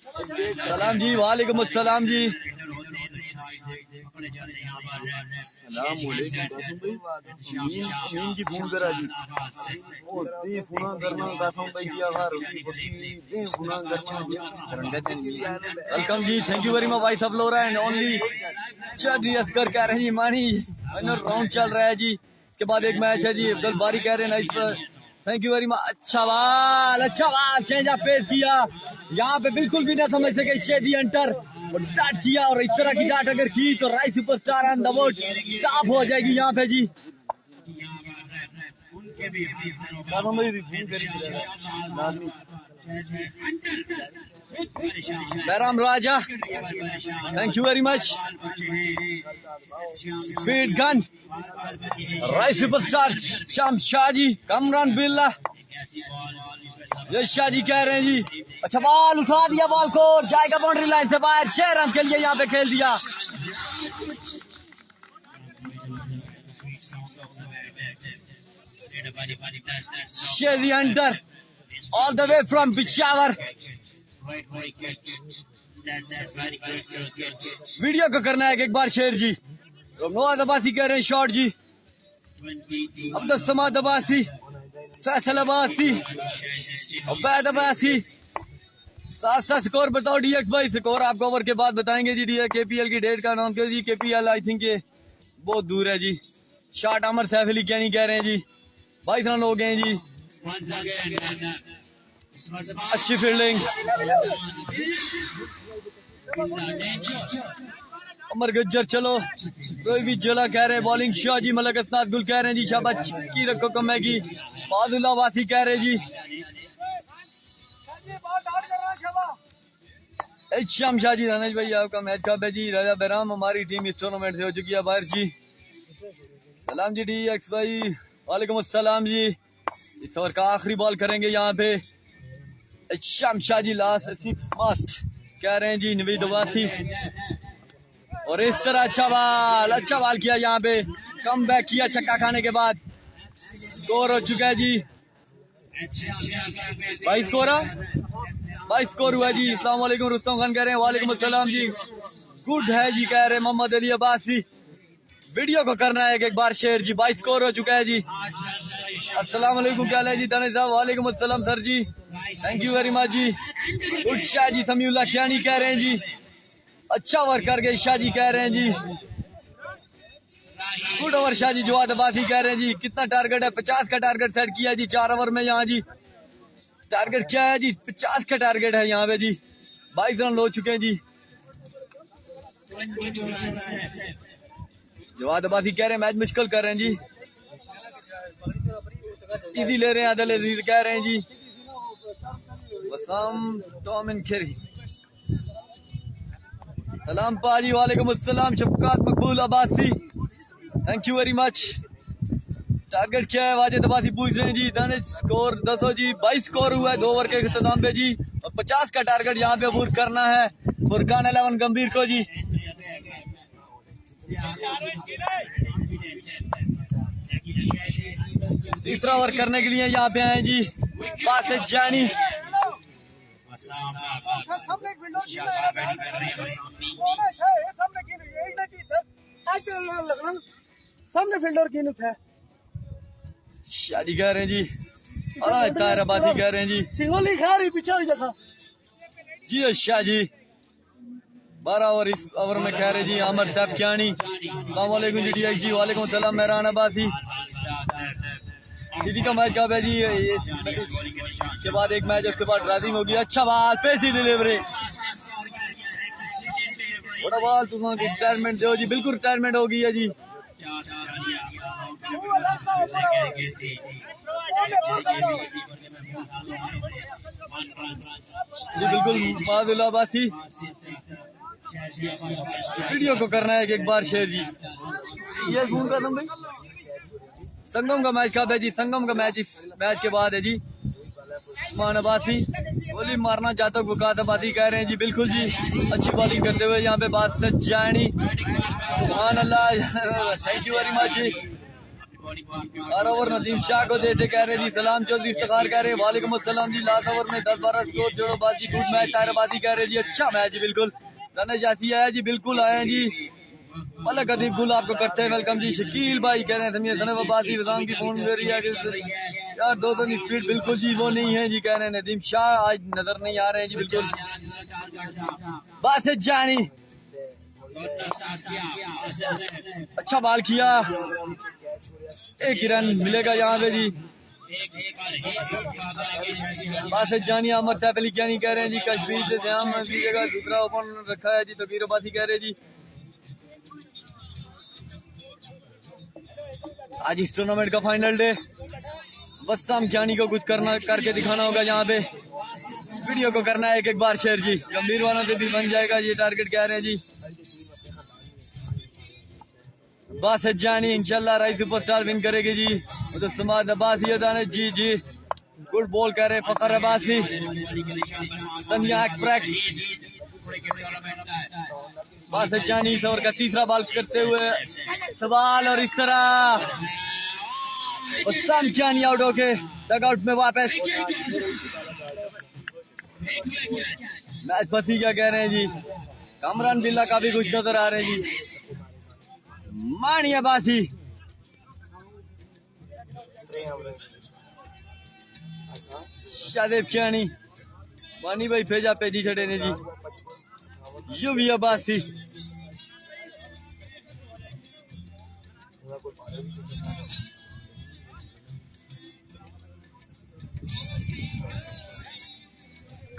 सलाम जी। वालेकुम अस्सलाम जी। मीन की फोन करा जी ओ ती फोन करना काफम भाई जी आभार ती फोन करना वेलकम जी थैंक यू वेरी मच भाई सब लोग एंड ओनली चौधरी असगर कह रहे हैं मानी राउंड चल रहा है जी। इसके बाद एक मैच है जी अब्दुल बारी कह रहे हैं नाइस पर थैंक यू वेरी मच। अच्छा बाल चेंज ऑफ पेस किया यहाँ पे बिल्कुल भी ना समझ सके शेदी अंटर और डाट किया और इस तरह की डाट अगर की तो right superstar on the board top हो जाएगी यहाँ पे जी। Bairam Raja thank you very much. Speed gun right superstar Sham Shah जी कमरान बिल्ला ये शाह जी कह रहे हैं जी। अच्छा बॉल उठा दिया बॉल को जाएगा बाउंड्री लाइन से बाहर 6 रन के लिए यहाँ पे खेल दिया। Shedi Hunter all the way from Peshawar. Video को करना है एक बार शेर जी। नवाज अब्बासी कह रहे हैं शॉट जी अब्दुल समाद अब्बासी फैसल अब्बासी अब्बैद अब्बासी साथ साथ स्कोर बताओ डीएक्स भाई। स्कोर आपको ओवर के बाद बताएंगे जी। डीएक्स केपीएल की डेट का नाम क्या जी केपीएल आई थिंक ये बहुत दूर है जी। शॉट अमर सैफ अली क्या नहीं कह रहे हैं जी 22 रन हो गए जी। अच्छी फील्डिंग अमर गुज्जर चलो कोई भी जला कह रहे हैं बॉलिंग शाह जी मलक असनाद गुल कह रहे हैं जी शाबाश की रखो कम है की बादुल्ला वासी कह रहे हैं जी। श्याम शाह जी रनेश भाई आपका मैच कब है जी। राजा बैराम हमारी टीम इस टूर्नामेंट से हो चुकी है बाहर जी। सलाम जी डीएक्स भाई वालेकुम अस्सलाम जी। इस ओवर का आखिरी बॉल करेंगे यहाँ पे श्याम शाह जी लास्ट 6 मस्ट कह रहे हैं जी नवीद अब्बासी और इस तरह अच्छा बाल किया यहाँ पे कम बैक किया छक्का खाने के बाद स्कोर हो चुका है जी 22 स्कोर हुआ जी। अस्सलाम वालेकुम रुस्तम खान कह रहे हैं वालेकुम अस्सलाम जी गुड है जी कह रहे हैं मोहम्मद अली अब्बासी। वीडियो को करना है एक बार शेयर जी 22 स्कोर हो चुका है जी। अस्सलाम वालेकुम क्या है जी दानिश साहब वालेकुम अस्सलाम सर जी थैंक यू वेरी मच जी। गुड शाह जी समीउल्लाह खियानी कह रहे हैं जी अच्छा ओवर कर गए शाह जी कह रहे हैं जी गुड ओवर शाह जी। जवाद अब्बासी कह रहे हैं जी कितना टारगेट है 50 का टारगेट सेट किया जी 4 ओवर में यहाँ जी। टारगेट क्या है जी 50 का टारगेट है यहाँ पे जी 22 रन हो चुके हैं जी। जवाद अब्बासी कह रहे हैं मैच मुश्किल कर रहे हैं जी इजी ले रहे हैं आदिल अजीज कह रहे हैं जी। वसाम टॉमिन खेरी सलाम पाजी वालेकुम अस्सलाम शफकात मकबूल Abbasi thank you very much. Target क्या है वाजिद अब्बासी पूछ रहे हैं जी। दानिश स्कोर 10 जी 22 स्कोर हुआ है 2 ओवर के इख्तिताम पे जी और 50 का टारगेट यहाँ पे अबूर करना है फुरकान 11 गंभीर को जी। तीसरा ओवर करने के लिए यहाँ पे आए जी पास जानी सामने फील्डर की थे शादी कह रहे हैं जी ताराबादी कह रहे हैं जी सिंगोली खा रही पीछे देखा जी अच्छा जी 12 ओवर इस ओवर में कह रहे जी आमर साहब कियानी वालेकुम जी डीएक्स जी वालेकुम सलाम मेहरान अब्बासी। दीदी का मैच कब है जी इसके बाद एक मैच उसके बाद ड्राइविंग होगी। अच्छा बाल पेसी डिलीवरी बड़ा बाल तुम रिटायरमेंट दो जी बिल्कुल रिटायरमेंट हो गई है जी। जी बिल्कुल मादुल्ला अब्बासी वीडियो को करना है एक बार शेयर जी। ये फोन कर भाई संगम का मैच कब है जी। संगम का मैच इस मैच के बाद है जी। उस्मान अब्बासी गोली मारना चाहता हूँ गुकात अब्बासी कह रहे हैं जी बिल्कुल जी अच्छी बॉलिंग करते हुए यहाँ पे बात सच्चानी सुभान अल्लाह थैंक यू वेरी मच जी। हर ओवर नदीम शाह को देते कह रहे हैं जी। सलाम चौधरी इफ्तिखार कह रहे हैं वालेकुम अस्सलाम जी। लास्ट ओवर में 10-12 स्कोर जोड़ो बाजी गुड मैच ताराबादी कह रहे हैं जी अच्छा मैच बिल्कुल तनज जाती आया जी, बिल्कुल आए जी। मलक अदीब गुल आपको करते हैं वेलकम जी। शकील भाई कह रहे हैं नदीम की फोन कर रही है यार, दो स्पीड बिल्कुल जी वो नहीं है जी, कह रहे हैं नदीम शाह आज नजर नहीं आ रहे हैं जी बिल्कुल। बासित जानी अच्छा बॉल किया, एक ही रन मिलेगा यहाँ पे जी। बासित जानी अमर सैफ अली क्या नहीं कह रहे हैं जी, कश्मीर से ध्यान दीजिएगा, दूसरा ओपन रखा है जी तबीर अब्बासी कह रहे हैं जी। आज इस टूर्नामेंट का फाइनल डे, बस्साम जानी को कुछ करके दिखाना होगा यहाँ पे। वीडियो को करना है एक बार शेयर जी, गंभीर वालों से भी बन जाएगा ये टारगेट कह रहे हैं जी। बासित जानी इंशाल्लाह राइट सुपरस्टार विन करेगी जी। तो समाद अब्बासी दानिश जी गुड बॉल कर रहे फखर अब्बासी, संध्या एक्सप्रेस। बासित जानी इस ओवर का तीसरा बॉल करते हुए सवाल, और इस तरह बस्साम जानी आउट होके डगआउट में वापस। मैच फंसी क्या कह रहे हैं जी, कामरान बिल्ला का भी कुछ नजर आ रहे हैं जी। मानी अब्बासी शादेब जानी मानी भाई भेजा पेजी छड़े ने जी। युवी अब्बासी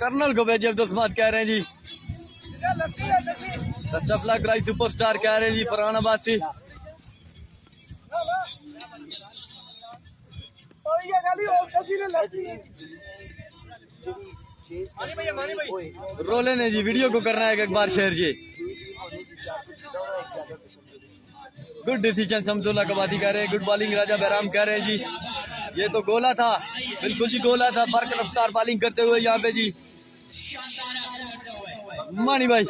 कर्नल को भेजे अब्दुल समाद कह रहे हैं जी। सुपरस्टार कह रहे हैं जी फरहान अब्बासी। रोले ने जी, वीडियो को करना है एक बार शेयर जी। गुड डिसीजन शमसुल्लाह कबादी कह रहे हैं, गुड बॉलिंग राजा बहराम कह रहे हैं जी। ये तो गोला था, बिल्कुल जी गोला था, बर्क रफ्तार बॉलिंग करते हुए यहाँ पे जी। मानी भाई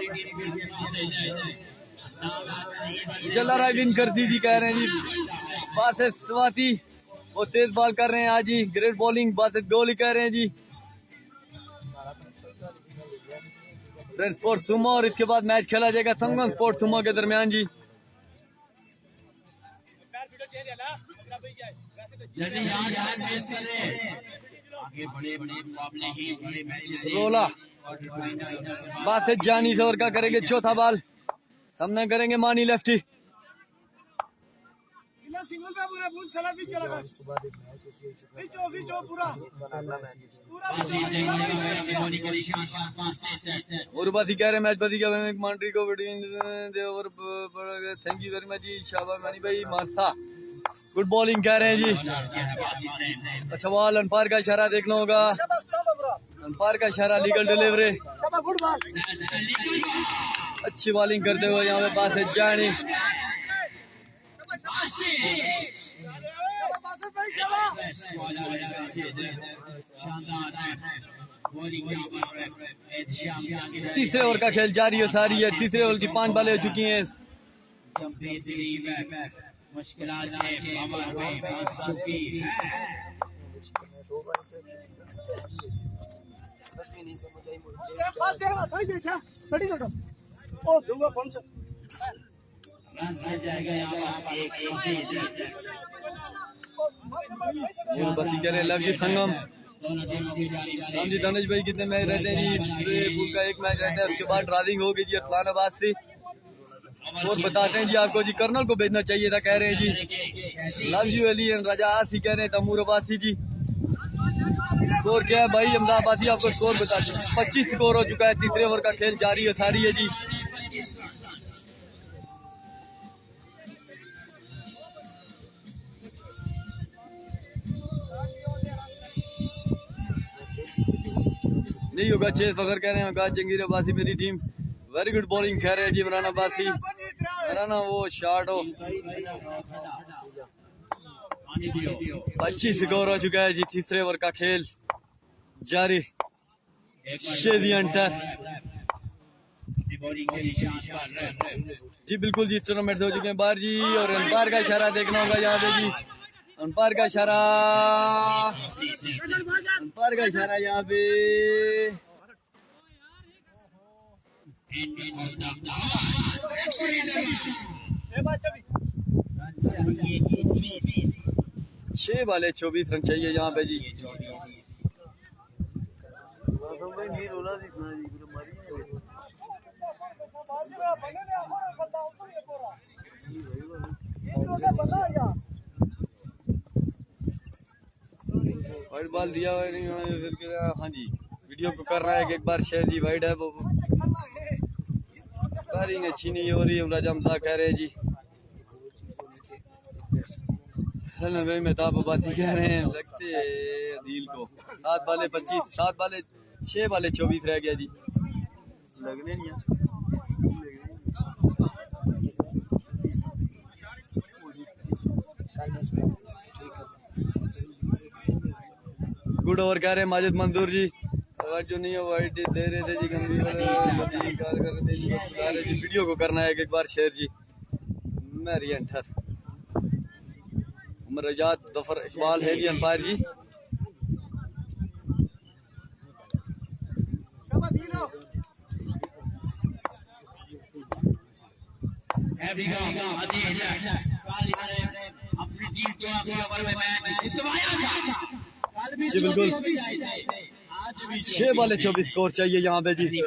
चला रहा विन करती थी कह रहे हैं जी। बासित स्वाति वो तेज बॉल कर रहे हैं आज जी, ग्रेट बॉलिंग बासित गोल ही कह रहे हैं जी। फ्रेंड स्पोर्ट्स सुमो, और इसके बाद मैच खेला जाएगा संगम स्पोर्ट्स सुमो के दरमियान जी। रोला बासित जानी से ओवर का करेंगे चौथा बॉल, सामना करेंगे मानी लेफ्टी। उर्बादी कह रहे मैच बदी का मांड्री को थैंक यू वेरी मच जी। शाबाश मानी भाई मारसा गुड बॉलिंग कह रहे हैं जी। अच्छा बॉल, अंपायर का इशारा देखना होगा, अंपायर का इशारा, लीगल डिलीवरी। अच्छी बॉलिंग करते हुए यहाँ पे बासित जानी। तीसरे ओवर का खेल जारी है सारी है, तीसरे ओवर की 5 बॉलें हो चुकी हैं। लवजी संगम जी, धनुष भाई कितने मैच रहते हैं जी? पूल का एक मैच रहता है, उसके बाद ड्राइविंग होगी जी इस्लामाबाद से। और बताते हैं जी आपको जी, कर्नल को भेजना चाहिए था कह रहे हैं जी। लव यू अली एंड रजा आसी कह रहे हैं, तमूर अब्बासी जी। स्कोर क्या है भाई अहमदाबादी, आपको स्कोर बता दें। 25 स्कोर हो चुका है, तीसरे ओवर का खेल जारी है सारी है जी। नहीं होगा चेस वगैरह कह रहे हैं, आकाश जंगीर अब्बासी मेरी टीम। वेरी गुड बॉलिंग कह रहे हैं जी इमरान अब्बासी। इमरान वो शॉट हो 25 स्कोर हो चुका है जी, तीसरे ओवर का खेल जारी। शेदी अंटर जी, बिल्कुल जी, टूर्नामेंट से हो चुके हैं बाहर जी। और अंपायर का इशारा देखना होगा यहाँ पे जी, अंपायर का इशारा, अंपायर का इशारा यहाँ पे। छह बाले 24 रन चाहिए यहाँ पे जी। वाइड बॉल दिया हुआ नहीं फिर हाँ जी, वीडियो को कर रहा है कि एक बार शेयर जी। वाइड है वो, बैटिंग अच्छी नहीं हो रही। राजा हमजा कह रहे हैं जी, भाई मेहताब अब्बासी कह रहे हैं लगते अदील को 7 बाले 25, 7 बाले 6 बाले 24 रह गया जी। लगने नहीं गुड ओवर कह रहे हैं माजिद मंजूर जी। आवाज जो नहीं है वाइट दे रहे थे जी, गंभीर कर रहे थे जी। वीडियो को करना है एक बार शेयर जी। मैरी एंटर रजात जफर इकबाल है जी अंपायर जी। जी बिल्कुल 6 बाले 24 स्कोर चाहिए यहाँ पे जी।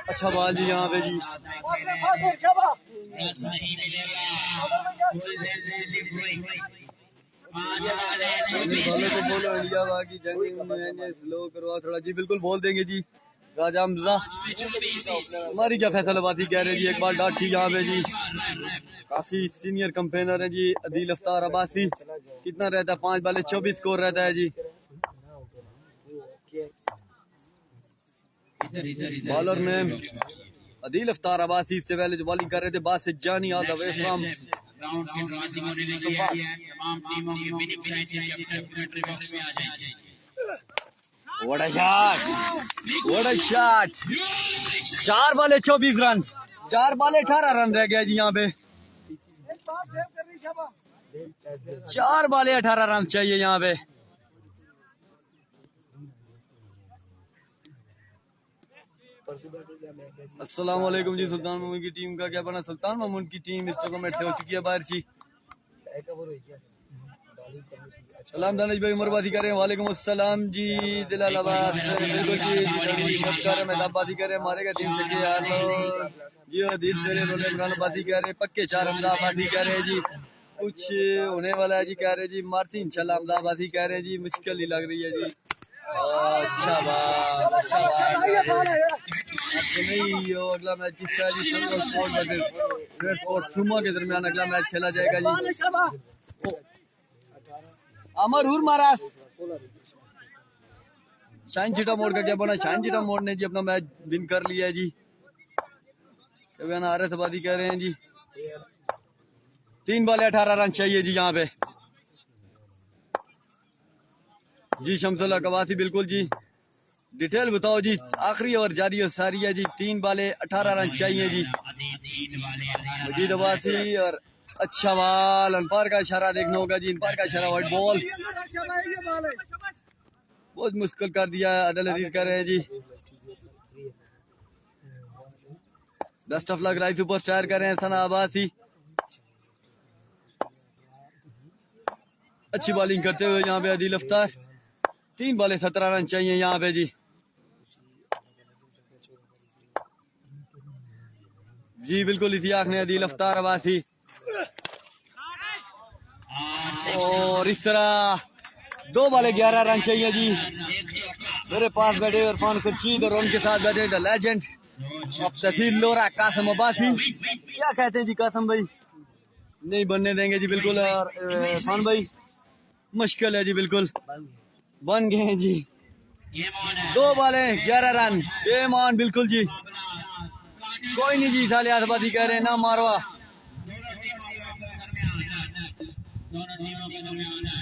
अच्छा बॉल जी यहाँ पे जी। को बोलो इंडिया बाकी जंग स्लो करवा थोड़ा जी। बिल्कुल बोल देंगे जी। राजा हमजा हमारी क्या फैसलाबाजी कह रहे जी। एक बार डॉट थी यहाँ पे जी। काफी सीनियर कंपेनर है जी अदील अफ्तार अब्बासी। कितना रहता है 5 बाले 24 स्कोर रहता है जी। Bowler name Adeel Aftar Abbasi. इससे पहले जो बॉलिंग कर रहे थे Basit Jani all the way from what a shot, what a shot. 4 balls 24 run, 4 बाले 18 रन रह गया जी यहाँ पे। 4 बाले 18 रन चाहिए यहाँ पे। अस्सलाम वालेकुम जी। सुल्तान मामून की टीम का क्या बना। सुल्तान मामून की टीम इस टूर्नामेंट से हो चुकी है बाहर जी। सलाम दानिश भाई उमरबादी करें। वालेकुम अस्सलाम जी। दिलालाबाद बिल्कुल जी। मेहताबादी करें मारेगा टीम से यार जी। अदील तेरे रोले इमरानाबादी कह रहे पक्के 4 अहमदाबादी कह रहे जी। कुछ होने वाला है जी कह रहे जी। मारती इंशाल्लाह अहमदाबादी कह रहे जी। मुश्किल ही लग रही है जी। अच्छा बात, अच्छा बात नहीं। अगला मैच किसका जी। सुमा के दरमियान अगला मैच खेला जाएगा जी। अमरूर महाराज शाइन चिटा मोड़ का क्या बना। शाइन चिटा मोड़ ने जी अपना मैच विन कर लिया है जी। आरस आबादी कह रहे हैं जी 3 बाले 18 रन चाहिए जी यहाँ पे जी। शमसुल्लाह कवासी बिल्कुल जी। डिटेल बताओ जी। आखिरी ओवर जारी और सारी है जी। 3 बाले 18 रन चाहिए जी। मजीद अब्बासी और अच्छा बॉल। अंपायर का इशारा देखना होगा जी। अंपायर का इशारा वाइड बॉल बहुत मुश्किल कर दिया है। अदल अजीज कर रहे हैं जी। Best of luck right super star कर रहे हैं सना अब्बासी। अच्छी बॉलिंग करते हुए यहाँ पे अदील अफ्तार। 3 बाले 17 रन चाहिए यहाँ पे जी। जी बिल्कुल इसी आंख ने अदील अफ्तार अब्बासी। और इस तरह 2 बाले 11 रन चाहिए जी। मेरे पास बैठे इरफान खुर्शीद और उनके साथ बैठे द लेजेंड ऑफ सफीर लोरा कासिम अब्बासी। क्या कहते हैं जी कासिम भाई। नहीं बनने देंगे जी बिल्कुल। और इरफान भाई मुश्किल है जी। बिल्कुल बन गए हैं जी। 2 बाले 11 रन गेम ऑन। बिल्कुल जी कोई नहीं जी। साले आसबादी कह रहे हैं ना मारवा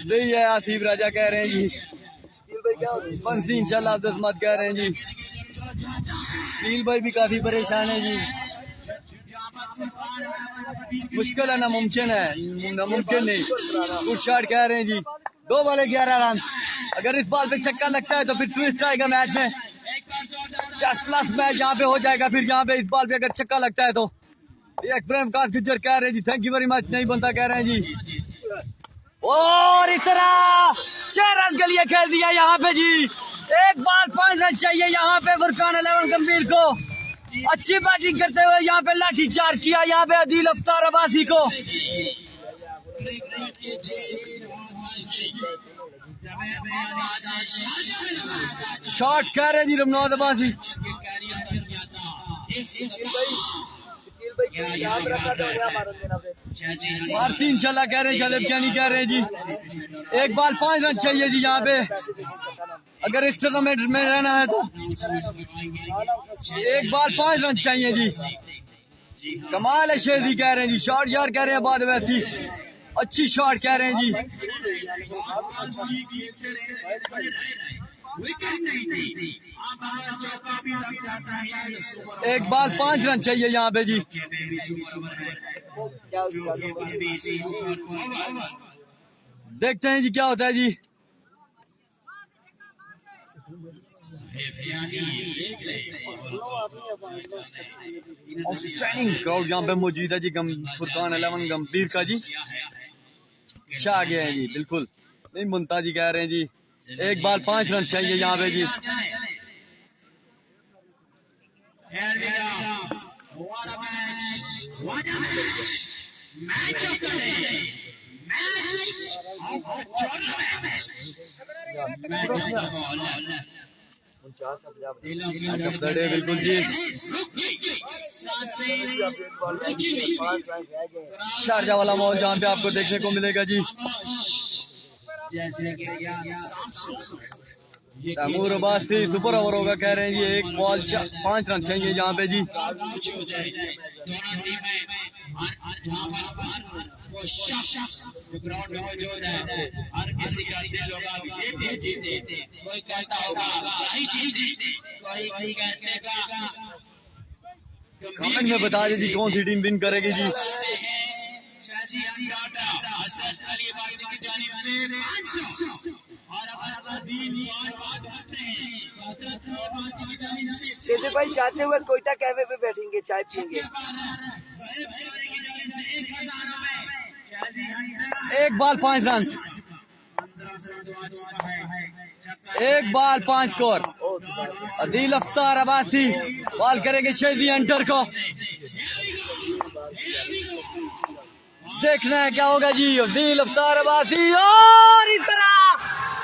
नहीं है। आसिफ राजा कह रहे हैं जी। बंसी इंशाल्लाह अब्दुल कह रहे हैं जी। स्टील भाई भी काफी परेशान है जी। मुश्किल है नामुमकिन है। नामुमकिन नहीं। गुड शॉट कह रहे हैं जी। 2 बाले 11 रन। अगर इस बॉल पे छक्का लगता है तो फिर ट्विस्ट आएगा मैच में। ++ मैच यहाँ पे हो जाएगा। फिर यहाँ पे इस बॉल पे अगर छक्का लगता है तो एक प्रेमकांत गुज्जर कह रहे हैं जी थैंक यू वेरी मच, नहीं बनता कह रहे हैं जी। और इस तरह 6 रन के लिए खेल दिया यहाँ पे जी। एक बॉल 5 रन चाहिए यहाँ पे फुरकान 11 गंभीर को। अच्छी बैटिंग करते हुए यहाँ पे लाठी चार्ज किया यहाँ पे आदिल अफ्तार अब्बासी को। शॉट कह रहे हैं जी रमनौद अब्बासी। भारती इंशाल्लाह कह रहे हैं, शायद क्या नहीं कह रहे हैं जी। एक बॉल 5 रन चाहिए जी यहाँ पे अगर इस टूर्नामेंट में रहना है तो। एक बॉल 5 रन चाहिए जी। कमाल है शेदी कह रहे हैं जी। शॉट यार कह रहे हैं बाद वैसी अच्छी शॉट कह रहे हैं जी। एक बॉल 5 रन चाहिए यहाँ पे जी। देखते हैं जी क्या होता है जी। क्राउड यहाँ पे मौजूद है जी। फुरकान 11 गंभीर का जी छा गया है जी। बिल्कुल नहीं मुमताज जी कह रहे हैं जी। एक बॉल 5 रन चाहिए यहाँ पे जी। बिल्कुल जी शारजा वाला माहौल जहाँ पे आपको देखने को मिलेगा जी। तैमूर अब्बासी सुपर ओवर होगा कह रहे हैं जी। एक बॉल 5 रन चाहिए यहाँ पे जी। ग्राउंड में मौजूद है हर किसी का दिल होगा ये जीते कोई कहता होगा कोई कहते का कमेंट में बता दीजिए कौन सी टीम विन करेगी जी। शेदी भाई जाते हुए कोयटा कैफे पे बैठेंगे, चाय पियेंगे। एक बॉल 5 रन। एक ball 5 score. Adil Aftar Abbasi ball करेंगे शेदी अंटर को। देखना है क्या होगा जी। आदिल अफ्तार अब्बासी और इस तरह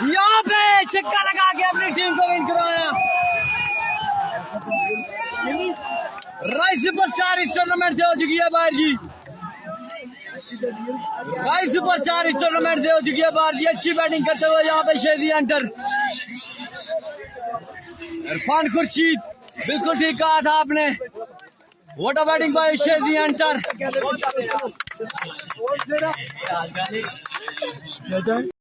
यहाँ पे छक्का लगा के अपनी टीम को विन कराया। राइस सुपरस्टार इस टूर्नामेंट से हो चुकी है बाहर जी। राइस सुपरस्टार इस टूर्नामेंट से हो चुकी है बाहर जी। अच्छी बैटिंग करते हुए यहाँ पे शेदी अंटर। इरफान खुर्शीद बिल्कुल ठीक कहा था आपने। What a batting by Shedi अंटर।